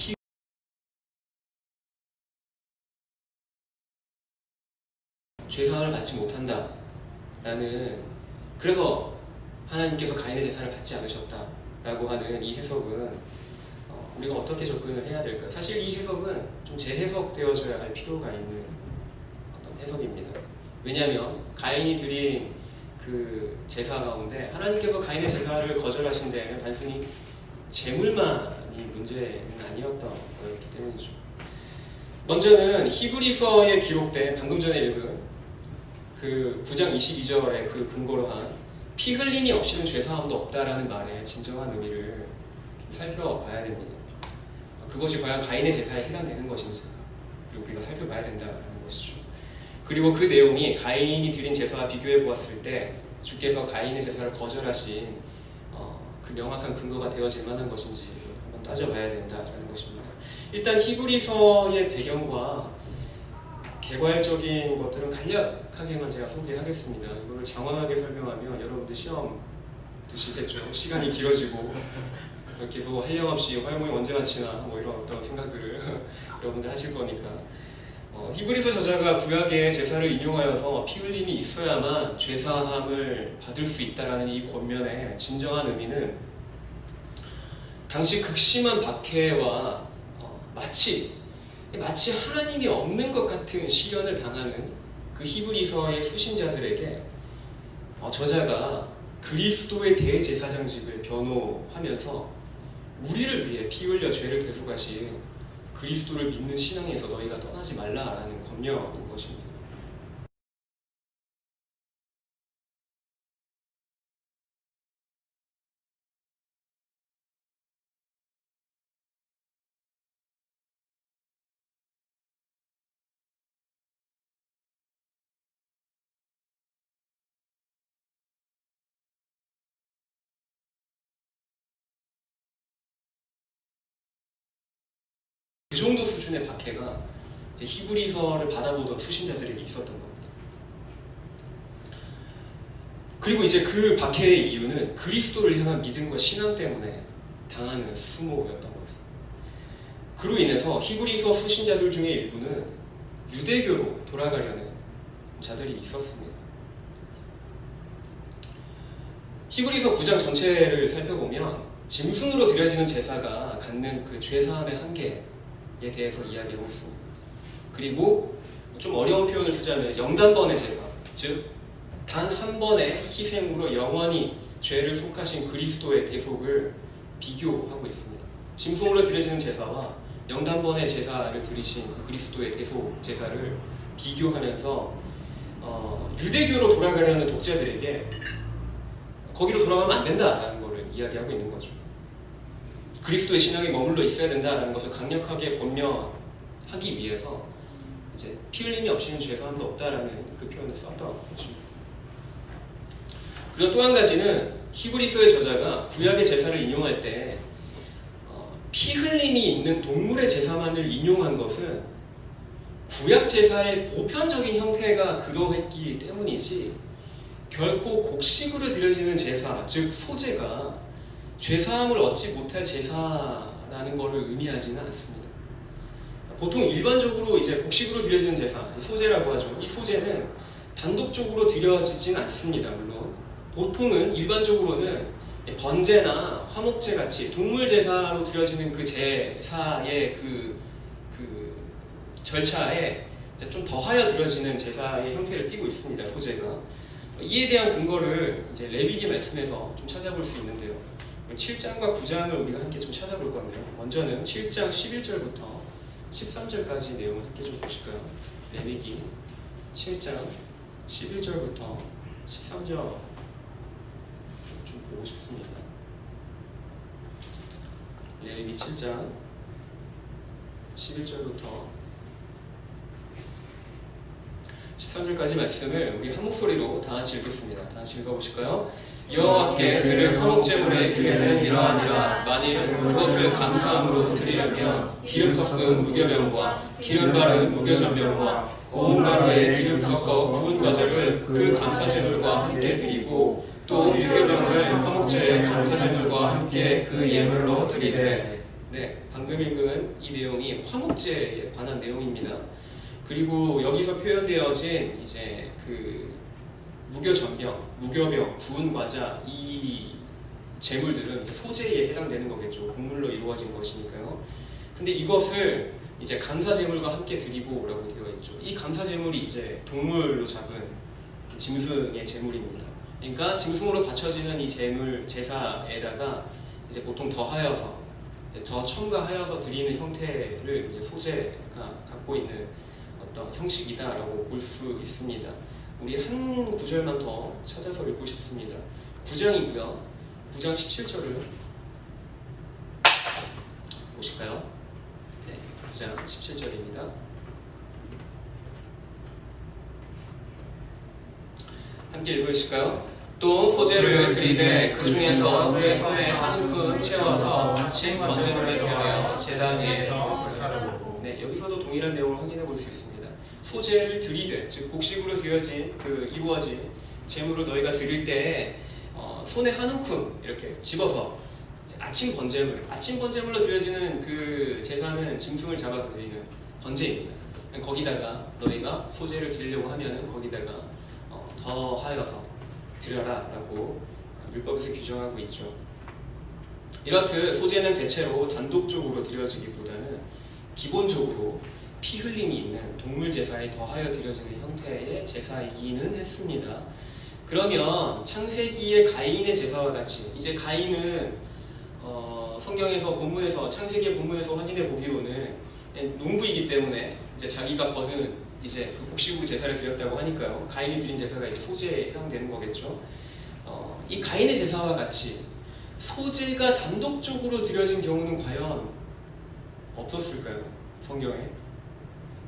죄사함을 받지 못한다라는, 그래서 하나님께서 가인의 제사를 받지 않으셨다라고 하는 이 해석은 우리가 어떻게 접근을 해야 될까요? 사실 이 해석은 좀 재해석되어져야 할 필요가 있는 어떤 해석입니다. 왜냐하면 가인이 드린 그 제사 가운데 하나님께서 가인의 제사를 거절하신 데에는 단순히 재물만이 문제는 아니었던 거였기 때문이죠. 먼저는 히브리서에 기록된 방금 전에 읽은 그 9장 22절의 그 근거로 한 피 흘림이 없이는 죄사함도 없다라는 말의 진정한 의미를 좀 살펴봐야 됩니다. 그것이 과연 가인의 제사에 해당되는 것인지 우리가 살펴봐야 된다는 것이죠. 그리고 그 내용이 가인이 드린 제사와 비교해 보았을 때 주께서 가인의 제사를 거절하신 그 명확한 근거가 되어질 만한 것인지 한번 따져봐야 된다는 것입니다. 일단 히브리서의 배경과 개괄적인 것들은 간략하게만 제가 소개하겠습니다. 이걸 장황하게 설명하면 여러분들 시험 드시겠죠. 시간이 길어지고 계속 한량없이 활용이 언제 마치나 뭐 이런 어떤 생각들을 여러분들 하실 거니까 히브리서 저자가 구약의 제사를 인용하여서 피 흘림이 있어야만 죄사함을 받을 수 있다라는 이 권면의 진정한 의미는 당시 극심한 박해와 마치 하나님이 없는 것 같은 시련을 당하는 그 히브리서의 수신자들에게 저자가 그리스도의 대제사장직을 변호하면서 우리를 위해 피 흘려 죄를 대속하신 그리스도를 믿는 신앙에서 너희가 떠나지 말라라는 권면인 것입니다. 그 정도 수준의 박해가 이제 히브리서를 받아보던 수신자들에게 있었던 겁니다. 그리고 이제 그 박해의 이유는 그리스도를 향한 믿음과 신앙 때문에 당하는 수모였던 거였습니다. 그로 인해서 히브리서 수신자들 중에 일부는 유대교로 돌아가려는 자들이 있었습니다. 히브리서 9장 전체를 살펴보면 짐승으로 드려지는 제사가 갖는 그 죄사함의 한계에 대해서 이야기하고 있습니다. 그리고 좀 어려운 표현을 쓰자면 영단번의 제사, 즉 단 한 번의 희생으로 영원히 죄를 속하신 그리스도의 대속을 비교하고 있습니다. 짐승으로 드려지는 제사와 영단번의 제사를 드리신 그 그리스도의 대속 제사를 비교하면서 유대교로 돌아가려는 독자들에게 거기로 돌아가면 안 된다라는 것을 이야기하고 있는 거죠. 그리스도의 신앙에 머물러 있어야 된다라는 것을 강력하게 권면하기 위해서 이제 피 흘림이 없이는 죄사함도 없다라는 그 표현을 썼던 것입니다. 그리고 또 한 가지는 히브리서의 저자가 구약의 제사를 인용할 때 피 흘림이 있는 동물의 제사만을 인용한 것은 구약 제사의 보편적인 형태가 그러했기 때문이지 결코 곡식으로 드려지는 제사, 즉 소제가 죄사함을 얻지 못할 제사라는 것을 의미하지는 않습니다. 보통 일반적으로 이제 곡식으로 드려지는 제사, 소제라고 하죠. 이 소제는 단독적으로 드려지진 않습니다. 물론 보통은 일반적으로는 번제나 화목제 같이 동물 제사로 드려지는 그 제사의 그 절차에 좀 더하여 드려지는 제사의 형태를 띠고 있습니다. 소제가. 이에 대한 근거를 이제 레위기 말씀에서 좀 찾아볼 수 있는데요. 7장과 9장을 우리가 함께 좀 찾아볼 건데요. 먼저는 7장 11절부터 13절까지 내용을 함께 좀 보실까요? 레위기 7장 11절부터 13절 좀 보고 싶습니다. 레위기 7장 11절부터 13절까지 말씀을 우리 한 목소리로 다 같이 읽겠습니다. 다 같이 읽어보실까요? 여호와께 드릴 화목제물의 규례는 이러하니라. 만일 그것을 감사함으로 드리려면 기름 섞은 무교병과 기름 바른 무교전병과 고운 가루에 기름 섞어 구운 과자를 그 감사제물과 함께 드리고 또 유교병을 화목제의 감사제물과 함께 그 예물로 드리되. 네, 방금 읽은 이 내용이 화목제에 관한 내용입니다. 그리고 여기서 표현되어진 이제 그 무교전병, 무교병, 구운 과자 이 제물들은 이제 소제에 해당되는 거겠죠. 곡물로 이루어진 것이니까요. 근데 이것을 이제 감사제물과 함께 드리고라고 되어 있죠. 이 감사제물이 이제 동물로 잡은 짐승의 제물입니다. 그러니까 짐승으로 바쳐지는 이 제물 제사에다가 이제 보통 더하여서 더 첨가하여서 드리는 형태를 이제 소제가 갖고 있는 어떤 형식이다라고 볼 수 있습니다. 우리 한 구절만 더 찾아서 읽고 싶습니다. 9장이고요. 9장 17절을 보실까요? 네, 9장 17절입니다. 함께 읽으실까요? 또 소제를 드리되 그 중에서 그의 손에 한 움큼 채워서 아침 번제물에 더하여 제단 위에서 불사르고. 네, 여기서도 동일한 내용을 확인해 볼 수 있습니다. 소제를 드리되, 즉 곡식으로 드려진 이루어진 제물을 너희가 드릴 때 손에 한 움큼 이렇게 집어서 아침 번제물로 드려지는 그 제사는 짐승을 잡아서 드리는 번제입니다. 거기다가 너희가 소제를 드리려고 하면은 거기다가 더하여서 드려라라고 율법에서 규정하고 있죠. 이렇듯 소제는 대체로 단독적으로 드려지기보다는 기본적으로 피 흘림이 있는 동물 제사에 더하여 드려지는 형태의 제사이기는 했습니다. 그러면 창세기의 가인의 제사와 같이 이제 가인은 성경에서 본문에서 창세기의 본문에서 확인해 보기로는 농부이기 때문에 이제 자기가 거둔 이제 그 곡식으로 제사를 드렸다고 하니까요. 가인이 드린 제사가 이제 소제에 해당되는 거겠죠. 이 가인의 제사와 같이 소제가 단독적으로 드려진 경우는 과연 없었을까요? 성경에?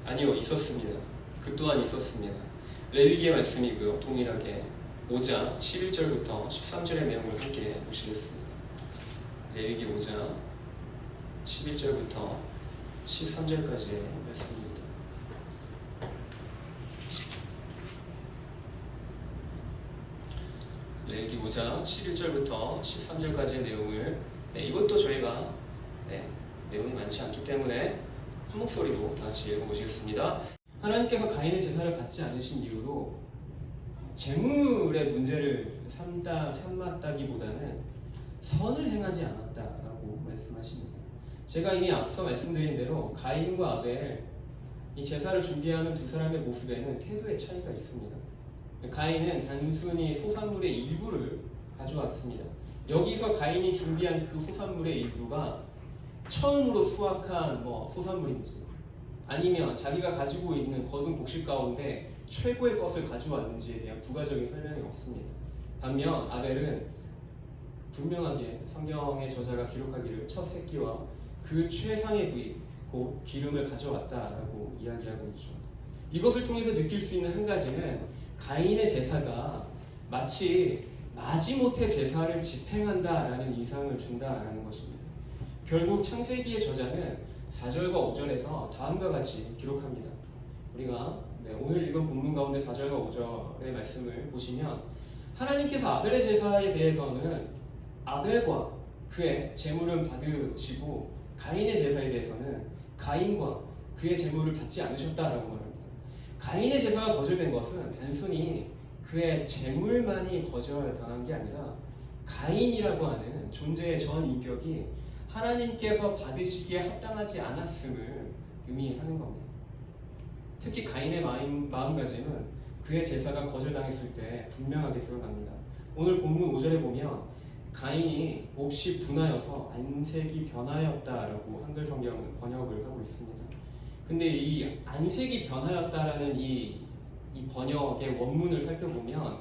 아니요, 있었습니다. 그 또한 있었습니다. 레위기의 말씀이고요. 동일하게 5장 11절부터 13절의 내용을 함께 보시겠습니다. 레위기 5장 11절부터 13절까지의 말씀입니다. 레위기 5장 11절부터 13절까지의 내용을 이것도 저희가 내용이 많지 않기 때문에 한 목소리로 다 같이 읽어보시겠습니다. 하나님께서 가인의 제사를 받지 않으신 이유로 재물의 문제를 삼았다기보다는 선을 행하지 않았다라고 말씀하십니다. 제가 이미 앞서 말씀드린 대로 가인과 아벨 이 제사를 준비하는 두 사람의 모습에는 태도의 차이가 있습니다. 가인은 단순히 소산물의 일부를 가져왔습니다. 여기서 가인이 준비한 그 소산물의 일부가 처음으로 수확한 소산물인지 아니면 자기가 가지고 있는 거둔 곡식 가운데 최고의 것을 가져왔는지에 대한 부가적인 설명이 없습니다. 반면 아벨은 분명하게 성경의 저자가 기록하기를 첫 새끼와 그 최상의 부위 곧 기름을 가져왔다라고 이야기하고 있죠. 이것을 통해서 느낄 수 있는 한 가지는 가인의 제사가 마치 마지못해 제사를 집행한다라는 이상을 준다라는 것입니다. 결국 창세기의 저자는 4절과 5절에서 다음과 같이 기록합니다. 우리가 오늘 읽은 본문 가운데 4절과 5절의 말씀을 보시면 하나님께서 아벨의 제사에 대해서는 아벨과 그의 제물은 받으시고 가인의 제사에 대해서는 가인과 그의 제물을 받지 않으셨다라고 말합니다. 가인의 제사가 거절된 것은 단순히 그의 제물만이 거절당한 게 아니라 가인이라고 하는 존재의 전 인격이 하나님께서 받으시기에 합당하지 않았음을 의미하는 겁니다. 특히 가인의 마음가짐은 그의 제사가 거절당했을 때 분명하게 드러납니다. 오늘 본문 5절에 보면 가인이 몹시 분하여서 안색이 변하였다라고 한글 성경은 번역을 하고 있습니다. 근데 이 안색이 변하였다라는 이 번역의 원문을 살펴보면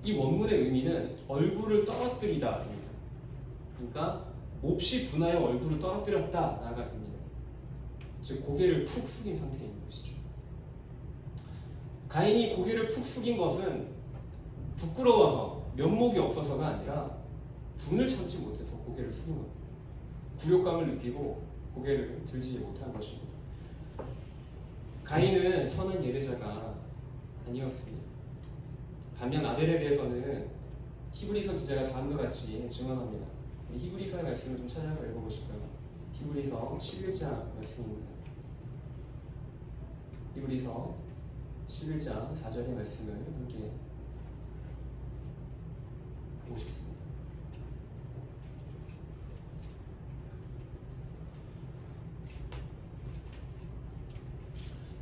이 원문의 의미는 얼굴을 떨어뜨리다입니다. 그러니까 몹시 분하여 얼굴을 떨어뜨렸다가 됩니다. 즉 고개를 푹 숙인 상태인 것이죠. 가인이 고개를 푹 숙인 것은 부끄러워서 면목이 없어서가 아니라 분을 참지 못해서 고개를 숙인 겁니다. 굴욕감을 느끼고 고개를 들지 못한 것입니다. 가인은 선한 예배자가 아니었습니다. 반면 아벨에 대해서는 히브리서 기자가 다음과 같이 증언합니다. 히브리서의 말씀을 좀 찾아서 읽어보실까요? 히브리서 11장 말씀입니다. 히브리서 11장 4절의 말씀을 함께 보겠습니다.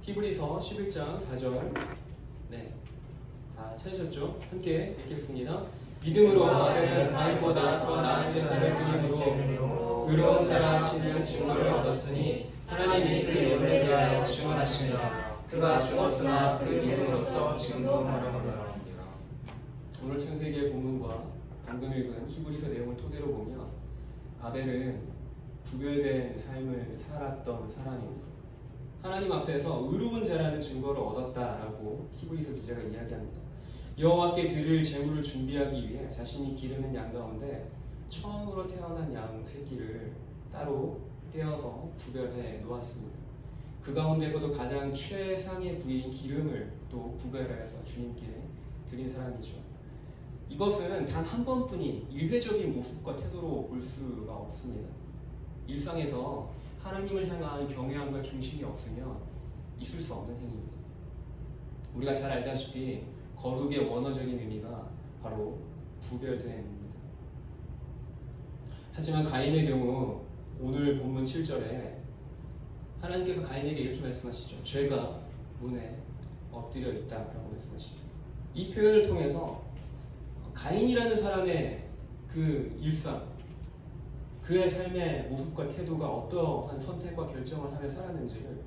히브리서 11장 4절 다 찾으셨죠? 함께 읽겠습니다. 믿음으로 아벨은 가인보다 더 나은 제사를 드림으로 의로운 자라 하시는 증거를 얻었으니 하나님이 그 영에 대하여 증언하시니라. 그가 죽었으나 그 믿음으로써 지금도 말하노라. 오늘 창세기의 본문과 방금 읽은 히브리서 내용을 토대로 보면 아벨은 구별된 삶을 살았던 사람입니다. 하나님 앞에서 의로운 자라는 증거를 얻었다라고 히브리서 기자가 이야기합니다. 여호와께 드릴 제물을 준비하기 위해 자신이 기르는 양 가운데 처음으로 태어난 양 새끼를 따로 떼어서 구별해 놓았습니다. 그 가운데서도 가장 최상의 부위인 기름을 또 구별해서 주님께 드린 사람이죠. 이것은 단 한 번뿐인 일회적인 모습과 태도로 볼 수가 없습니다. 일상에서 하나님을 향한 경외함과 중심이 없으면 있을 수 없는 행위입니다. 우리가 잘 알다시피 거룩의 원어적인 의미가 바로 구별됨입니다. 하지만 가인의 경우 오늘 본문 7절에 하나님께서 가인에게 이렇게 말씀하시죠. 죄가 문에 엎드려 있다라고 말씀하시죠. 이 표현을 통해서 가인이라는 사람의 그 일상, 그의 삶의 모습과 태도가 어떠한 선택과 결정을 하며 살았는지를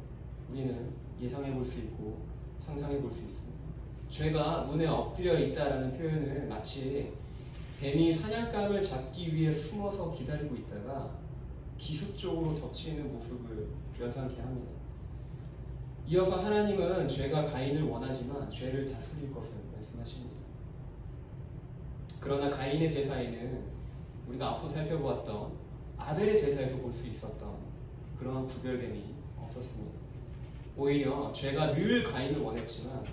우리는 예상해 볼 수 있고 상상해 볼 수 있습니다. 죄가 문에 엎드려 있다라는 표현은 마치 뱀이 사냥감을 잡기 위해 숨어서 기다리고 있다가 기습적으로 덮치는 모습을 연상케 합니다. 이어서 하나님은 죄가 가인을 원하지만 죄를 다스릴 것을 말씀하십니다. 그러나 가인의 제사에는 우리가 앞서 살펴보았던 아벨의 제사에서 볼 수 있었던 그러한 구별됨이 없었습니다. 오히려 죄가 늘 가인을 원했지만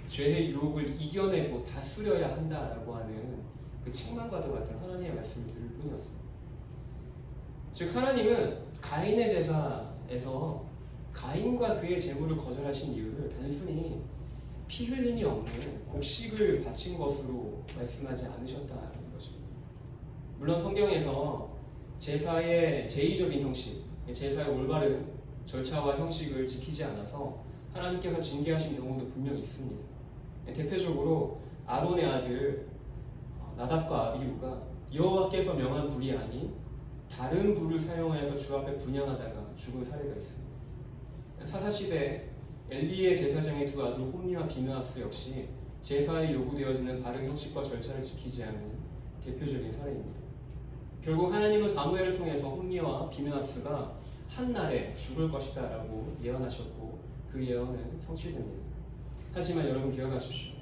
죄의 유혹을 이겨내고 다스려야 한다라고 하는 그 책망과도 같은 하나님의 말씀을 들을 뿐이었습니다. 즉 하나님은 가인의 제사에서 가인과 그의 제물을 거절하신 이유를 단순히 피 흘림이 없는 곡식을 바친 것으로 말씀하지 않으셨다는 것입니다. 물론 성경에서 제사의 제의적인 형식, 제사의 올바른 절차와 형식을 지키지 않아서 하나님께서 징계하신 경우도 분명히 있습니다. 대표적으로 아론의 아들 나답과 아비후가 여호와께서 명한 불이 아닌 다른 불을 사용하여서 주 앞에 분향하다가 죽은 사례가 있습니다. 사사시대 엘리의 제사장의 두 아들 홈니와 비느하스 역시 제사에 요구되어지는 바른 형식과 절차를 지키지 않은 대표적인 사례입니다. 결국 하나님은 사무엘을 통해서 홈니와 비느하스가 한날에 죽을 것이다 라고 예언하셨고 그 예언은 성취됩니다. 하지만 여러분 기억하십시오.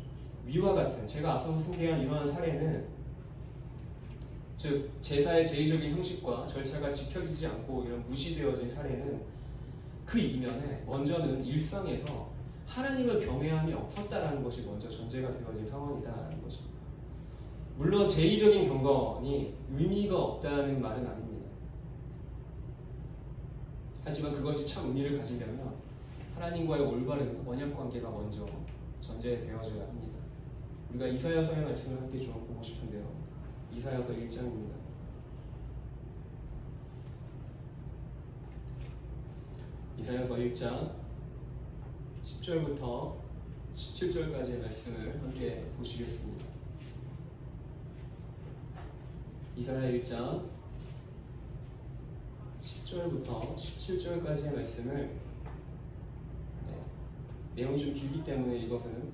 위와 같은 제가 앞서서 소개한 이러한 사례는 즉 제사의 제의적인 형식과 절차가 지켜지지 않고 이런 무시되어진 사례는 그 이면에 먼저는 일상에서 하나님을 경외함이 없었다라는 것이 먼저 전제가 되어진 상황이다라는 것입니다. 물론 제의적인 경건이 의미가 없다는 말은 아닙니다. 하지만 그것이 참 의미를 가지려면 하나님과의 올바른 언약 관계가 먼저 전제되어져야 합니다. 우리가 이사야서의 말씀을 함께 좀 보고 싶은데요. 이사야서 1장입니다. 이사야서 1장 10절부터 17절까지의 말씀을 함께 보시겠습니다. 이사야 1장 10절부터 17절까지의 말씀을 내용이 좀 길기 때문에 이것은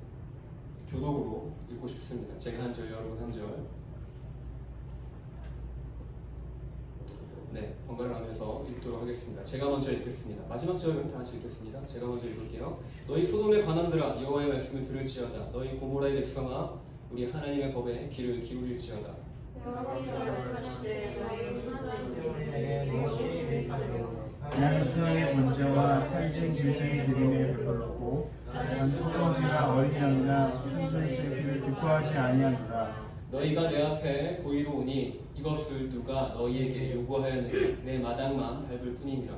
교독으로 읽고 싶습니다. 제가 한 절, 여러분 한 절. 번갈아 가면서 읽도록 하겠습니다. 제가 먼저 읽겠습니다. 마지막 절은 다 같이 읽겠습니다. 제가 먼저 읽을게요. 너희 소돔의 관원들아 여호와의 말씀을 들을지어다. 너희 고모라의 백성아 우리 하나님의 법에 귀를 기울일지어다. 나는 수양의 번제와 살진 짐승의 기름에 불렀고 난 소송지가 어린 양이나 순수의 피를 기뻐하지 아니하노라. 너희가 내 앞에 보이러 오니 이것을 누가 너희에게 요구하였느냐 내 마당만 밟을 뿐이니라.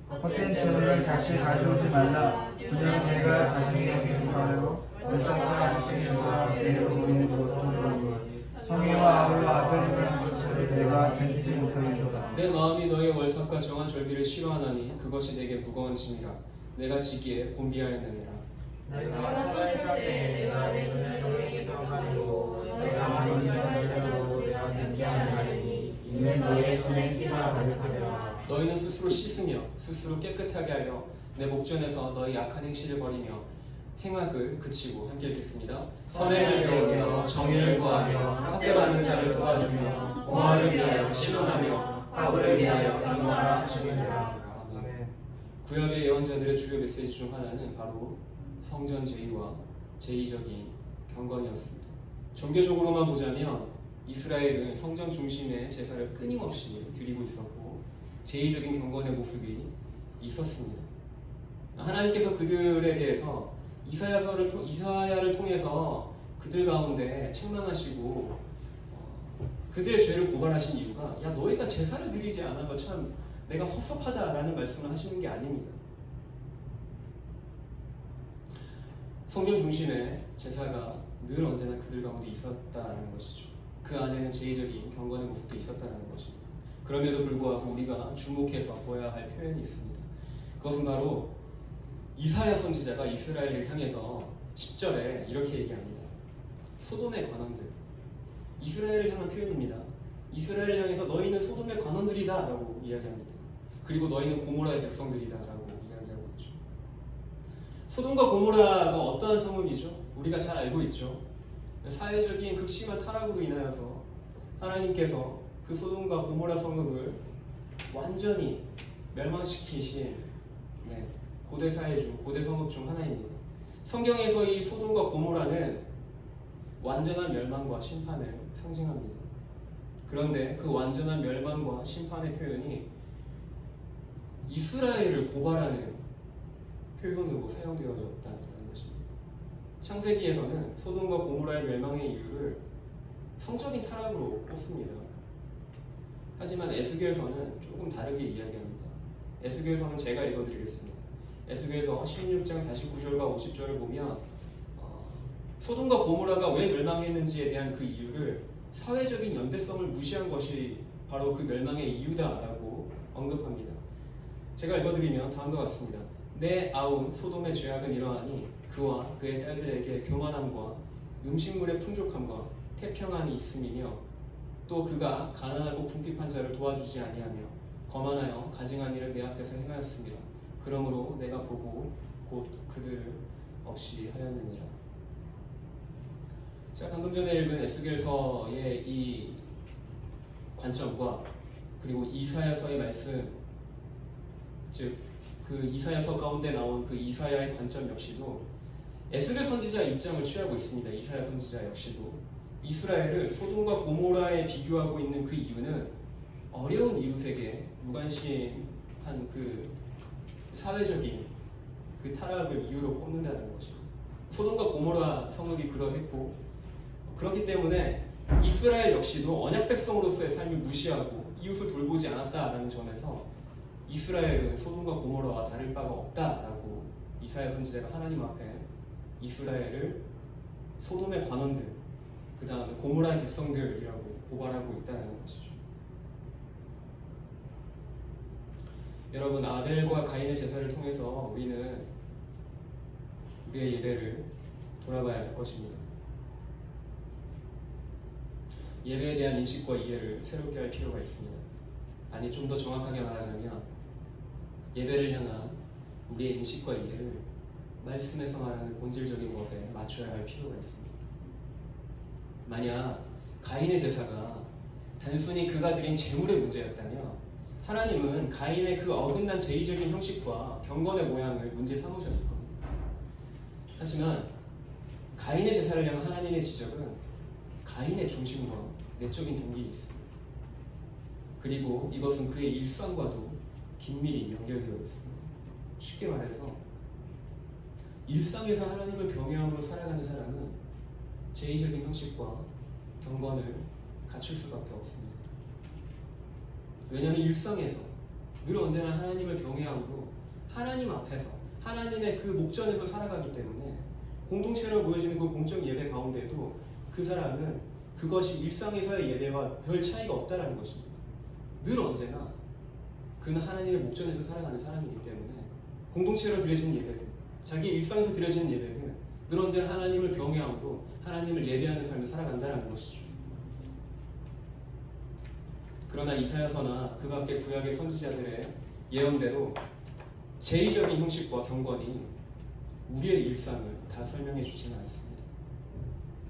헛된 재물을 다시 가져오지 말라. 그대로 내가 가정에 기름하여 월삭과 아시기와 배로 보이는 것도 그러니 성애와 아울러 아들이라는 것을 내가 견디지 못하겠도다. 내 마음이 너의 월삭과 정한 절기를 싫어하나니 그것이 내게 무거운 짐이라. 내가 지기에 곤비하였느니라. 내가 내가 내 눈을 너희에게 정하리고 내가 많은 것으로 내가 듣지 않으리니 이는 너의 손에 피가 가득하리라. 너희는 스스로 씻으며 스스로 깨끗하게 하여 내 목전에서 너희 악한 행실을 버리며 행악을 그치고 함께 읽겠습니다. 선행을 배우며 정의를 구하며 학대받는 자를 도와주며 공화를 위하여 신원하며 화보를 위하여 경건하라 하시느니라. 아멘. 구약의 예언자들의 주요 메시지 중 하나는 바로 성전 제의와 제의적인 경건이었습니다. 종교적으로만 보자면 이스라엘은 성전 중심의 제사를 끊임없이 드리고 있었고 제의적인 경건의 모습이 있었습니다. 하나님께서 그들에 대해서 이사야를 통해서 그들 가운데 책망하시고 그들의 죄를 고발하신 이유가 야 너희가 제사를 드리지 않아서 참 내가 섭섭하다라는 말씀을 하시는 게 아닙니다. 성전 중심의 제사가 늘 언제나 그들 가운데 있었다는 것이죠. 그 안에는 제의적인 경건의 모습도 있었다는 것입니다. 그럼에도 불구하고 우리가 주목해서 보아야 할 표현이 있습니다. 그것은 바로 이사야 선지자가 이스라엘을 향해서 10절에 이렇게 얘기합니다. 소돔의 관원들, 이스라엘을 향한 표현입니다. 이스라엘을 향해서 너희는 소돔의 관원들이다 라고 이야기합니다. 그리고 너희는 고모라의 백성들이다 라고 이야기하고 있죠. 소돔과 고모라가 어떠한 성읍이죠? 우리가 잘 알고 있죠. 사회적인 극심한 타락으로 인하여서 하나님께서 그 소돔과 고모라 성읍을 완전히 멸망시키신 고대 사회 중, 고대 성읍 중 하나입니다. 성경에서 이 소돔과 고모라는 완전한 멸망과 심판을 상징합니다. 그런데 그 완전한 멸망과 심판의 표현이 이스라엘을 고발하는 표현으로 사용되어졌다는 것입니다. 창세기에서는 소돔과 고모라의 멸망의 이유를 성적인 타락으로 꼽습니다. 하지만 에스겔서는 조금 다르게 이야기합니다. 에스겔서는 제가 읽어드리겠습니다. 에스겔서 16장 49절과 50절을 보면 소돔과 고모라가 왜 멸망했는지에 대한 그 이유를 사회적인 연대성을 무시한 것이 바로 그 멸망의 이유다라고 언급합니다. 제가 읽어드리면 다음과 같습니다. 내 아운 소돔의 죄악은 이러하니 그와 그의 딸들에게 교만함과 음식물의 풍족함과 태평함이 있음이며 또 그가 가난하고 궁핍한 자를 도와주지 아니하며 거만하여 가증한 일을 내 앞에서 행하였습니다. 그러므로 내가 보고 곧 그들을 없이 하였느니라. 제가 방금 전에 읽은 에스겔서의 이 관점과 그리고 이사야서의 말씀, 즉 그 이사야서 가운데 나온 그 이사야의 관점 역시도 에스겔 선지자의 입장을 취하고 있습니다. 이사야 선지자 역시도 이스라엘을 소돔과 고모라에 비교하고 있는 그 이유는 어려운 이웃에게 무관심한 그 사회적인 그 타락을 이유로 꼽는다는 것입니다. 소돔과 고모라 성읍이 그러했고, 그렇기 때문에 이스라엘 역시도 언약 백성으로서의 삶을 무시하고 이웃을 돌보지 않았다라는 점에서 이스라엘은 소돔과 고모라와 다를 바가 없다라고 이사야 선지자가 하나님 앞에 이스라엘을 소돔의 관원들, 그 다음에 고모라의 백성들이라고 고발하고 있다는 것이죠. 여러분, 아벨과 가인의 제사를 통해서 우리는 우리의 예배를 돌아봐야 할 것입니다. 예배에 대한 인식과 이해를 새롭게 할 필요가 있습니다. 아니, 좀 더 정확하게 말하자면 예배를 향한 우리의 인식과 이해를 말씀에서 말하는 본질적인 것에 맞춰야 할 필요가 있습니다. 만약 가인의 제사가 단순히 그가 드린 제물의 문제였다면 하나님은 가인의 그 어긋난 제의적인 형식과 경건의 모양을 문제 삼으셨을 겁니다. 하지만 가인의 제사를 향한 하나님의 지적은 가인의 중심과 내적인 동기에 있습니다. 그리고 이것은 그의 일상과도 긴밀히 연결되어 있습니다. 쉽게 말해서 일상에서 하나님을 경외함으로 살아가는 사람은 제의적인 형식과 경건을 갖출 수밖에 없습니다. 왜냐하면 일상에서 늘 언제나 하나님을 경외함으로 하나님 앞에서 하나님의 그 목전에서 살아가기 때문에 공동체로 모여지는 그 공적 예배 가운데도 그 사람은 그것이 일상에서의 예배와 별 차이가 없다는 것입니다. 늘 언제나 그는 하나님의 목전에서 살아가는 사람이기 때문에 공동체로 드려지는 예배들, 자기 일상에서 드려지는 예배들, 늘 언제나 하나님을 경외함으로 하나님을 예배하는 삶을 살아간다는 것이죠. 그러나 이사야서나 그 밖의 구약의 선지자들의 예언대로 제의적인 형식과 경건이 우리의 일상을 다 설명해 주지는 않습니다.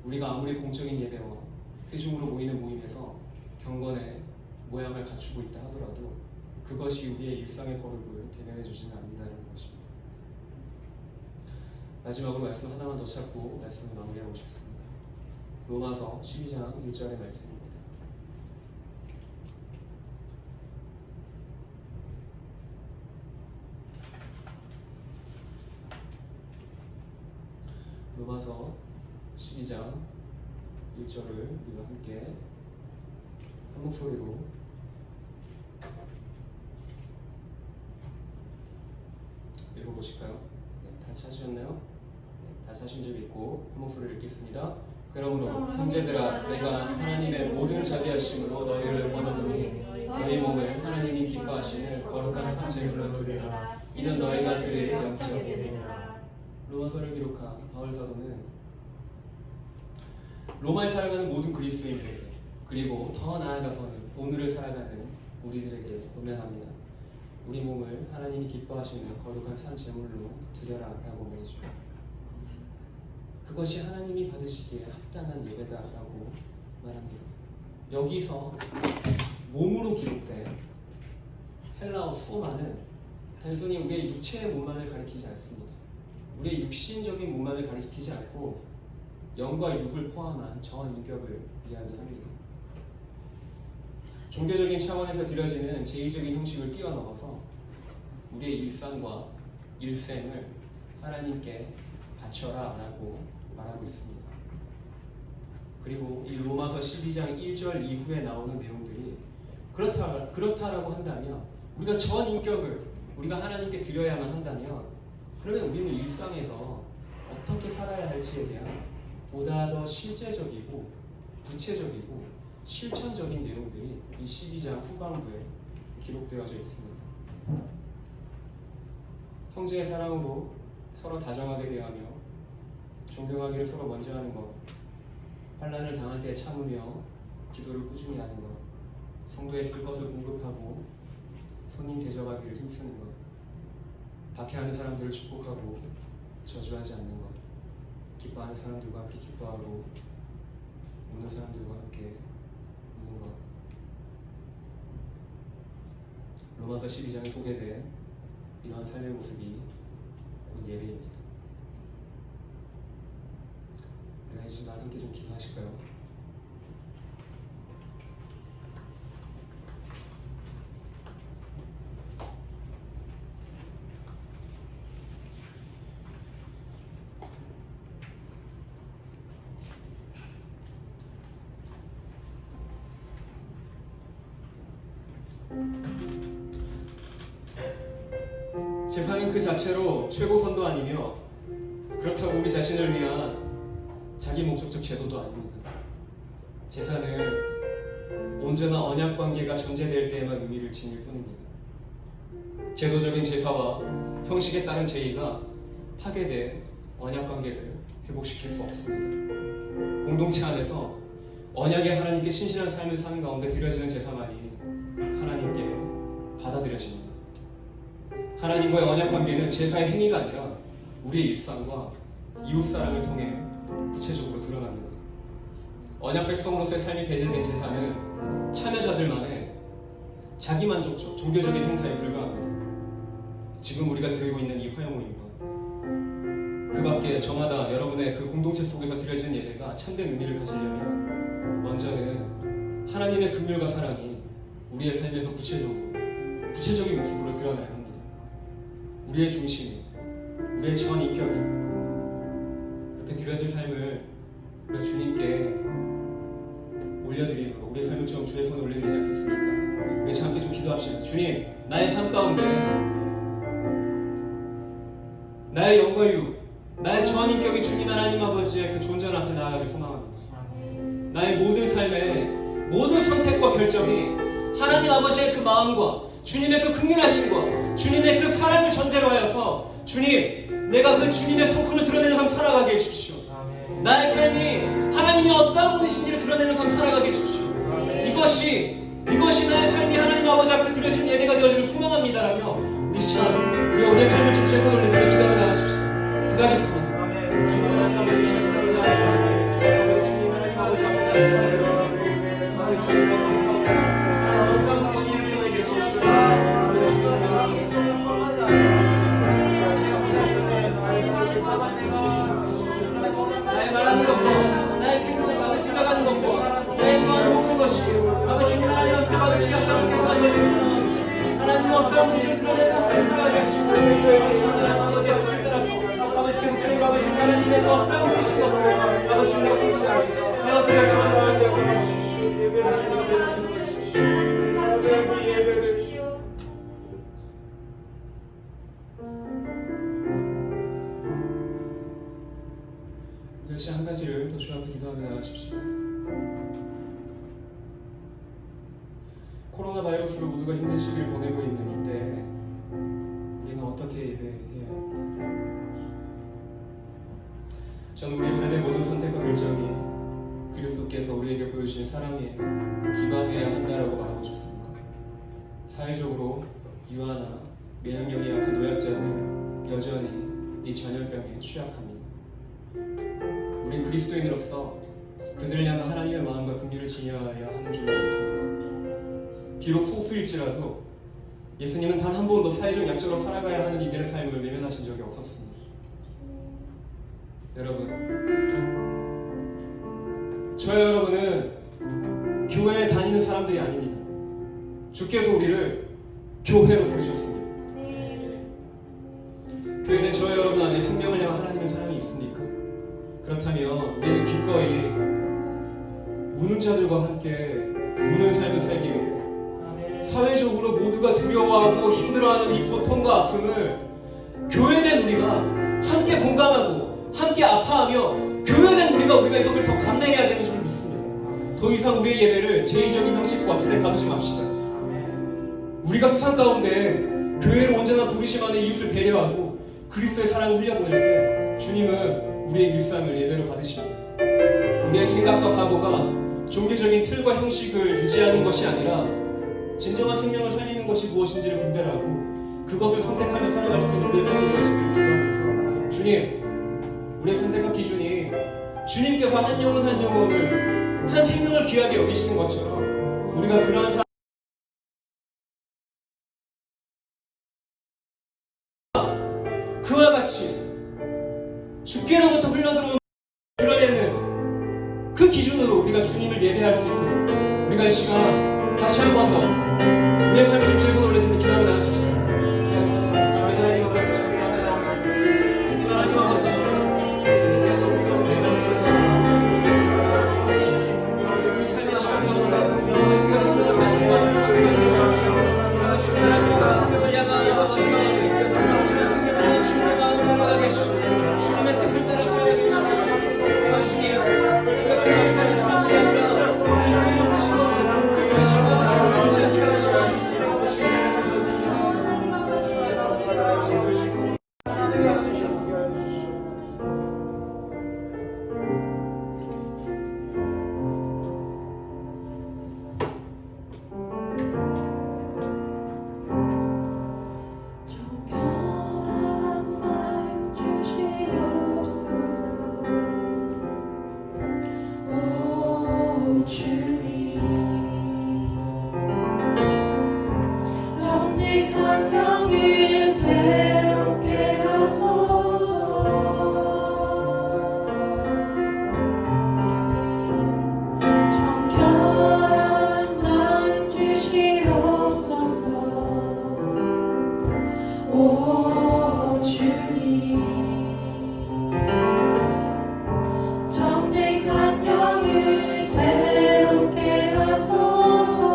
우리가 아무리 공적인 예배와 회중으로 모이는 모임에서 경건의 모양을 갖추고 있다 하더라도 그것이 우리의 일상의 거룩을 대변해 주지는 않는다는 것입니다. 마지막으로 말씀 하나만 더 찾고 말씀을 마무리하고 싶습니다. 로마서 12장 1절의 말씀입니다. 로마서 12장 1절을 우리가 함께 한 목소리로 읽어보실까요? 네, 다 찾으셨나요? 네, 다 찾으신 줄 믿고 한 목소리를 읽겠습니다. 그러므로 형제들아, 내가 하나님의 모든 자비하심으로 너희를 권하노니 너희 몸을 하나님이 기뻐하시는 거룩한 산제물로 드리라. 이는 너희가 드릴 영적 예배니라. 로마서를 기록한 바울 사도는 로마에 살아가는 모든 그리스도인들에게, 그리고 더 나아가서는 오늘을 살아가는 우리들에게 권면합니다. 우리 몸을 하나님이 기뻐하시는 거룩한 산 제물로 드려라 라고 말이죠. 그것이 하나님이 받으시기에 합당한 예배다라고 말합니다. 여기서 몸으로 기록된 헬라어 소마는 단순히 우리의 육체의 몸만을 가리키지 않습니다. 우리의 육신적인 몸만을 가리키지 않고 영과 육을 포함한 전 인격을 이야기합니다. 종교적인 차원에서 드려지는 제의적인 형식을 뛰어넘어서 우리의 일상과 일생을 하나님께 바쳐라 라고 말하고 있습니다. 그리고 이 로마서 12장 1절 이후에 나오는 내용들이 그렇다라고 한다면, 우리가 전 인격을 우리가 하나님께 드려야만 한다면, 그러면 우리는 일상에서 어떻게 살아야 할지에 대한 보다 더 실제적이고 구체적이고 실천적인 내용들이 이 12장 후반부에 기록되어져 있습니다. 형제의 사랑으로 서로 다정하게 대하며 존경하기를 서로 먼저 하는 것, 환난을 당할 때 참으며 기도를 꾸준히 하는 것, 성도에 쓸 것을 공급하고 손님 대접하기를 힘쓰는 것, 박해하는 사람들을 축복하고 저주하지 않는 것, 기뻐하는 사람들과 함께 기뻐하고 우는 사람들과 함께 우는 것. 로마서 12장에 소개된 이러한 삶의 모습이 곧 예배입니다. 계시지만 함께 좀 기도하실까요? 제사는 그 자체로 최고선도 아니며 그렇다고 우리 자신을 위한 자기 목적적 제도도 아닙니다. 제사는 온전한 언약 관계가 전제될 때에만 의미를 지닐 뿐입니다. 제도적인 제사와 형식에 따른 제의가 파괴된 언약 관계를 회복시킬 수 없습니다. 공동체 안에서 언약의 하나님께 신실한 삶을 사는 가운데 드려지는 제사만이 하나님께 받아들여집니다. 하나님과의 언약 관계는 제사의 행위가 아니라 우리의 일상과 이웃사랑을 통해 구체적으로 드러납니다. 언약 백성으로서의 삶이 배제된 제사는 참여자들만의 자기만족적 종교적인 행사에 불과합니다. 지금 우리가 드리고 있는 이 화요모임과 그 밖에 저마다 여러분의 그 공동체 속에서 드려지는 예배가 참된 의미를 가지려면 먼저는 하나님의 긍휼과 사랑이 우리의 삶에서 구체적인 모습으로 드러나야 합니다. 우리의 중심이, 우리의 전 인격이 이렇게 드려질 삶을 우리가 주님께 올려드리도록 우리의 삶을 좀 주의 손에 올려드리지 않겠습니까? 우리 함께 좀 기도합시다. 주님, 나의 삶 가운데 나의 영광유, 나의 전 인격이 주님 하나님 아버지의 그 존전 앞에 나아가길 소망합니다. 나의 모든 삶의 모든 선택과 결정이 하나님 아버지의 그 마음과 주님의 그 긍휼하심과 주님의 그 사랑을 전제로 하여서 주님, 내가 그 주님의 성품을 드러내는 삶 살아가게 해주십시오. 나의 삶이 하나님이 어떠한 분이신지를 드러내는 삶 살아가게 해주십시오. 이것이 나의 삶이 하나님 아버지 앞에 드려지는 예배가 되어지길 소망합니다라며 우리 시간 우리의 삶을 좀 최선을 올리며 기도하며 나가십시다. 기도하겠습니다. 주님 하나님 아버지 앞에 어떠한 분이신지를 드러내게 해주십시오. 나의 말하는 것과 나의 생각하는 것과 나의 행동하는 모든 것이 아버지 주님 하나님 앞에 받으시기 합당한 제사가 되겠습니다. 하나님은 어떠한 분이신지를 드러내는 삶을 살아가게 하시고 아버지 주님 하나님 아버지의 뜻을 따라서 아버지 계속적으로 아버지 주님 하나님의 그 어떠한 분이신 것을 아버지 주님 내가 성실하게 내가 결정하는 사람이 되게 해주십시오. 아버지 주님 예배를 주십시오. 역시 한 가지를 더 주 앞에 기도하며 나가십시오. 코로나 바이러스로 모두가 힘든 시기를 보내고 있는 이때 우리는 어떻게 예배해야 할까? 저는 우리의 삶의 모든 선택과 결정이 그리스도께서 우리에게 보여주신 사랑에 기반해야 한다라고 말하고 싶습니다. 사회적으로 유아나 면역력이 약한 노약자는 여전히 이 전염병에 취약합니다. 우리 그리스도인으로서 그들을 향한 하나님의 마음과 긍휼을 지녀야 하는 줄로 믿습니다. 비록 소수일지라도 예수님은 단 한 번도 사회적 약자로 살아가야 하는 이들의 삶을 외면하신 적이 없었습니다. 여러분, 저와 여러분은 교회에 다니는 사람들이 아닙니다. 주께서 우리를 교회로 부르셨습니다. 교회는 저와 여러분 안에 생명을 향한 하나님의 사랑이 있습니까? 그렇다면 우리는 기꺼이 우는 자들과 함께 우는 삶을 살기 위해 사회적으로 모두가 두려워하고 힘들어하는 이 고통과 아픔을 교회된 우리가 함께 공감하고 함께 아파하며 교회된 우리가 이것을 더 감내해야 되는 줄 믿습니다. 더 이상 우리의 예배를 제의적인 형식과 틀에 가두지 맙시다. 우리가 세상 가운데 교회를 온전한 부르심 안에 이웃을 배려하고 그리스도의 사랑을 흘려보낼 때 주님은 우리의 일상을 예배로 받으십니다. 우리의 생각과 사고가 종교적인 틀과 형식을 유지하는 것이 아니라 진정한 생명을 살리는 것이 무엇인지를 분별하고 그것을 선택하며 살아갈 수 있는 우리의 삶이 되어지길 기도하면서 주님, 우리의 선택과 기준이 주님께서 한 영혼 한 영혼을 한 생명을 귀하게 여기시는 것처럼 우리가 그러한 삶 그와 같이 주께로부터 흘러들어온 드러내는 우리가 주님을 예배할 수 있도록 우리가 이 시간 다시 한 번 더 우리의 삶을 좀 제손 올려드리며 기도하며 나가십시오. 주님 하나님 아버지, 주님 하나님 아버지, 주님께서 우리 가운데 말씀하시고 주님 삶의 시간 가운데 우리가 성령을 살리는 것 같은 성령을 주시고 주님 하나님 아버지 성령을 향한 아버지 주님의 성령을 향한 주님의 마음을 알아가 계시고 주님의 뜻을 따라 살아야 계시고 주님 우리가 그런 다른 사람들이 아니라 주님 하신 것을 하신 것을 주님을 않게 하시고 정결한 마음 주시옵소서. 오 주님, 정직한 경륜 새롭게 하소서. 정결한 마음 주시옵소서. 오 주님, 정직한 영을 새롭게 하소서.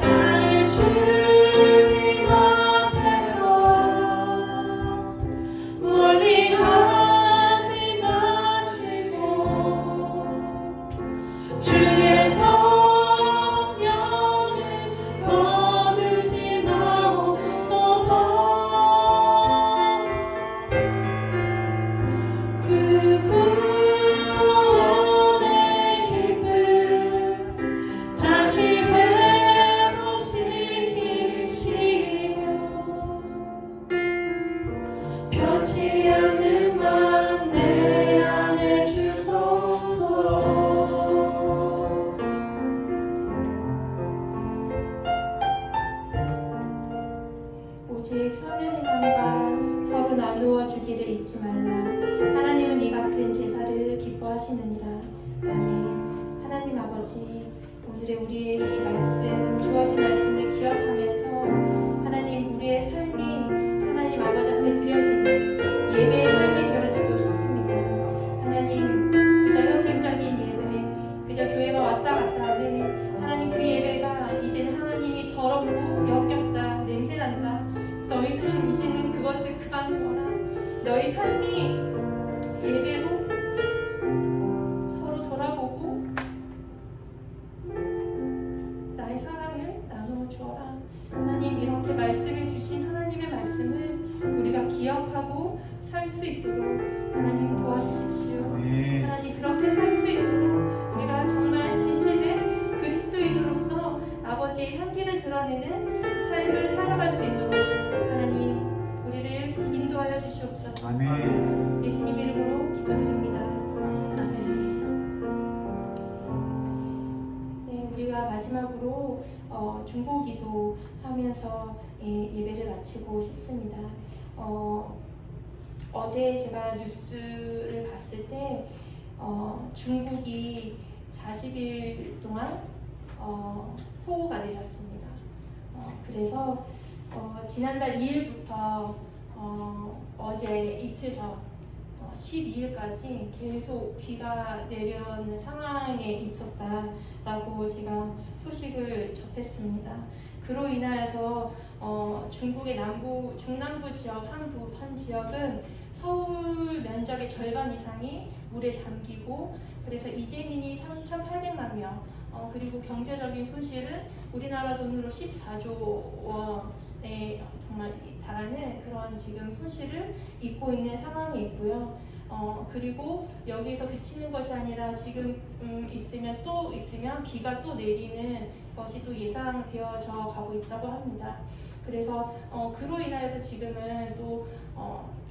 나를 주님 앞에서 멀리 하지 마시고 주의 성령을 거두지 마옵소서. 그 구원의 기쁨 다시 회복시키시며 변치 않는 맘 내 안에 주소서. 오직 선을 행함과 서로 나누어 주기를 잊지 말라. 하나님은 이 같은 제사를 기뻐하시느니라. 아멘. 하나님 아버지, 오늘의 우리의 이 말씀, 주어진 말씀을 기억하면서 하나님 우리의 삶이 하나님 아버지 앞에 드려지는 예배의 삶이 되어지고 싶습니다. 하나님, 그저 형식적인 예배, 그저 교회가 왔다 갔다 하는 하나님 그 예배가 이제는 하나님이 더럽고 역겹다, 냄새난다, 너희는 이제는 그것을 그만두어라. 너희 삶이 예배로 서로 돌아보고 나의 사랑을 나누어 주어라. 하나님, 이렇게 말씀해 주신 하나님의 말씀을 우리가 기억하고 살 수 있도록 하나님 도와주십시오. 하나님, 그렇게 살 수 있도록 우리가 정말 진실된 그리스도인으로서 아버지의 향기를 드러내는 삶을 살아갈 수 있도록 하나님 우리를 인도하여 주시옵소서. 아멘. 예수님 이름으로 기도드립니다. 아멘. 네, 우리가 마지막으로 중보기도 하면서 예배를 마치고 싶습니다. 어제 제가 뉴스를 봤을 때 중국이 40일 동안 폭우가 내렸습니다. 그래서 지난달 2일부터 어제 이틀 전 12일까지 계속 비가 내려오는 상황에 있었다라고 제가 소식을 접했습니다. 그로 인하여서 중국의 중남부 지역 한 지역은 서울 면적의 절반 이상이 물에 잠기고, 그래서 이재민이 3,800만 명, 그리고 경제적인 손실은 우리나라 돈으로 14조 원에 정말 달하는 그런 지금 손실을 입고 있는 상황에 있고요. 그리고 여기서 그치는 것이 아니라 지금 있으면 비가 또 내리는 것이 또 예상되어져 가고 있다고 합니다. 그래서 그로 인하여서 지금은 또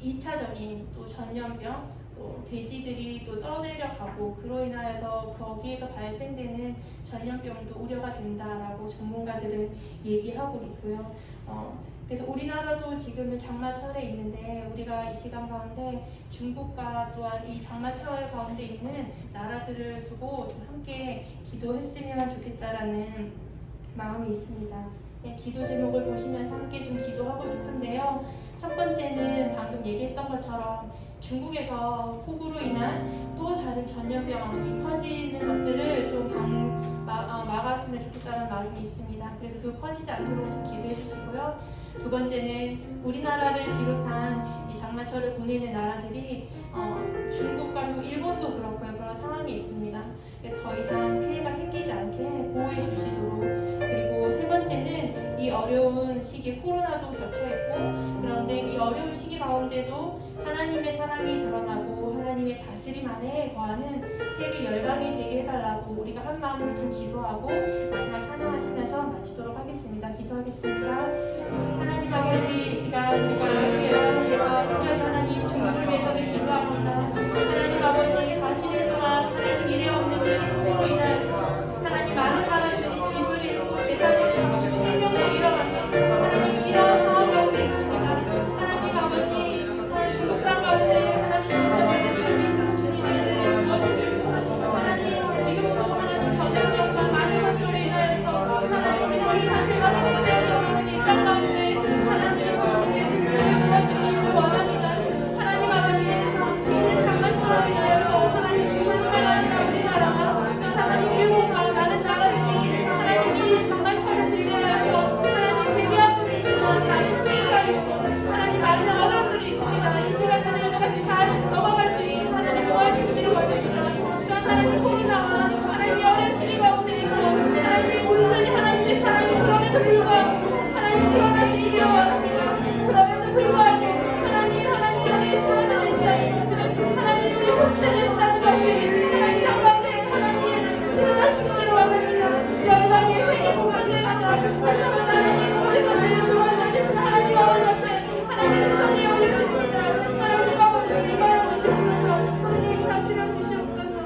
2차적인 또 전염병, 또 돼지들이 또 떠내려가고, 그로 인하여서 거기에서 발생되는 전염병도 우려가 된다라고 전문가들은 얘기하고 있고요. 그래서 우리나라도 지금은 장마철에 있는데 우리가 이 시간 가운데 중국과 또한 이 장마철 가운데 있는 나라들을 두고 좀 함께 기도했으면 좋겠다라는 마음이 있습니다. 네, 기도 제목을 보시면서 함께 좀 기도하고 싶은데요. 첫 번째는 방금 얘기했던 것처럼 중국에서 폭우로 인한 또 다른 전염병이 퍼지는 것들을 좀 막았으면 좋겠다는 마음이 있습니다. 그래서 그 퍼지지 않도록 좀 기도해 주시고요. 두 번째는 우리나라를 비롯한 이 장마철을 보내는 나라들이 중국과 또 일본도 그렇고요. 그런 상황이 있습니다. 그래서 더 이상 피해가 생기지 않게 보호해 주시도록. 그리고 세 번째는 이 어려운 시기 코로나도 겹쳐있고 그런데 이 어려운 시기 가운데도 하나님의 사랑이 드러나고 하나님의 다스림 안에 거하는 세계 열방이 되게 해달라고 우리가 한 마음으로 좀 기도하고 마지막 찬양하시면서 마치도록 하겠습니다. 기도하겠습니다. 하나님 아버지, 이 시간 우리가 우리 여러분께서 특별히 하나님 중국을 위해서도 기도합니다. 하나님 아버지 40일 동안 하나님 일에 없는 이 폭우로 인하여서 하나님 많은 사람들이 집을 잃고 재산을 잃고 생명도 잃어가는 하나님 이런 상황 가운데 있습니다. 하나님 아버지 중국 땅 가운데 하나님 오셔서 주님의 은혜를 부어주시고 하나님 지금도 하나님 전염병과 많은 것들로 인하여서 하나님 생활의 상태가 확보되어져 있는 이 땅 가운데 하나님 주님의 은혜를 부어주시기를 원합니다. 하나님 아버지 지금의 장마철로 인하여서 하나님 중국뿐만 아니라 우리나라와 또 하나님 일본과 다른 나라들이 하나님 이 장마철을 대비하여서 하나님 대비하고는 있지만 많은 피해가 있고 하나님 많은 어려움들이 있습니다. 이 시간들을 우리가 잘 넘어갈 수 있는 하나님 도와주시기를 원합니다. 또한 하나님 코로나와 하나님 어려운 시기 가운데에서 하나님 온전히 하나님의 사랑이 그럼에도 불구하고 하나님 드러나 주시기를 원합니다. 그럼에도 불구하고 하나님이 우리를 주어져 계시다는 것을 하나님 우리 복주자 되신다는 것을 하나님 땅 가운데 하나님 드러나 주시기를 원합니다. 열방의 세계 국민들마다 다시 한번 하나님 모든 것들을 주어져 계신 하나님 아버지 앞에 하나님 그 손에 올려드립니다. 하나님 아버지 임하여 주시옵소서. 주님 다스려 주시옵소서.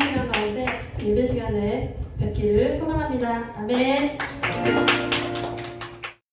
시간 가운데 예배 시간에 뵙기를 소망합니다. 아멘.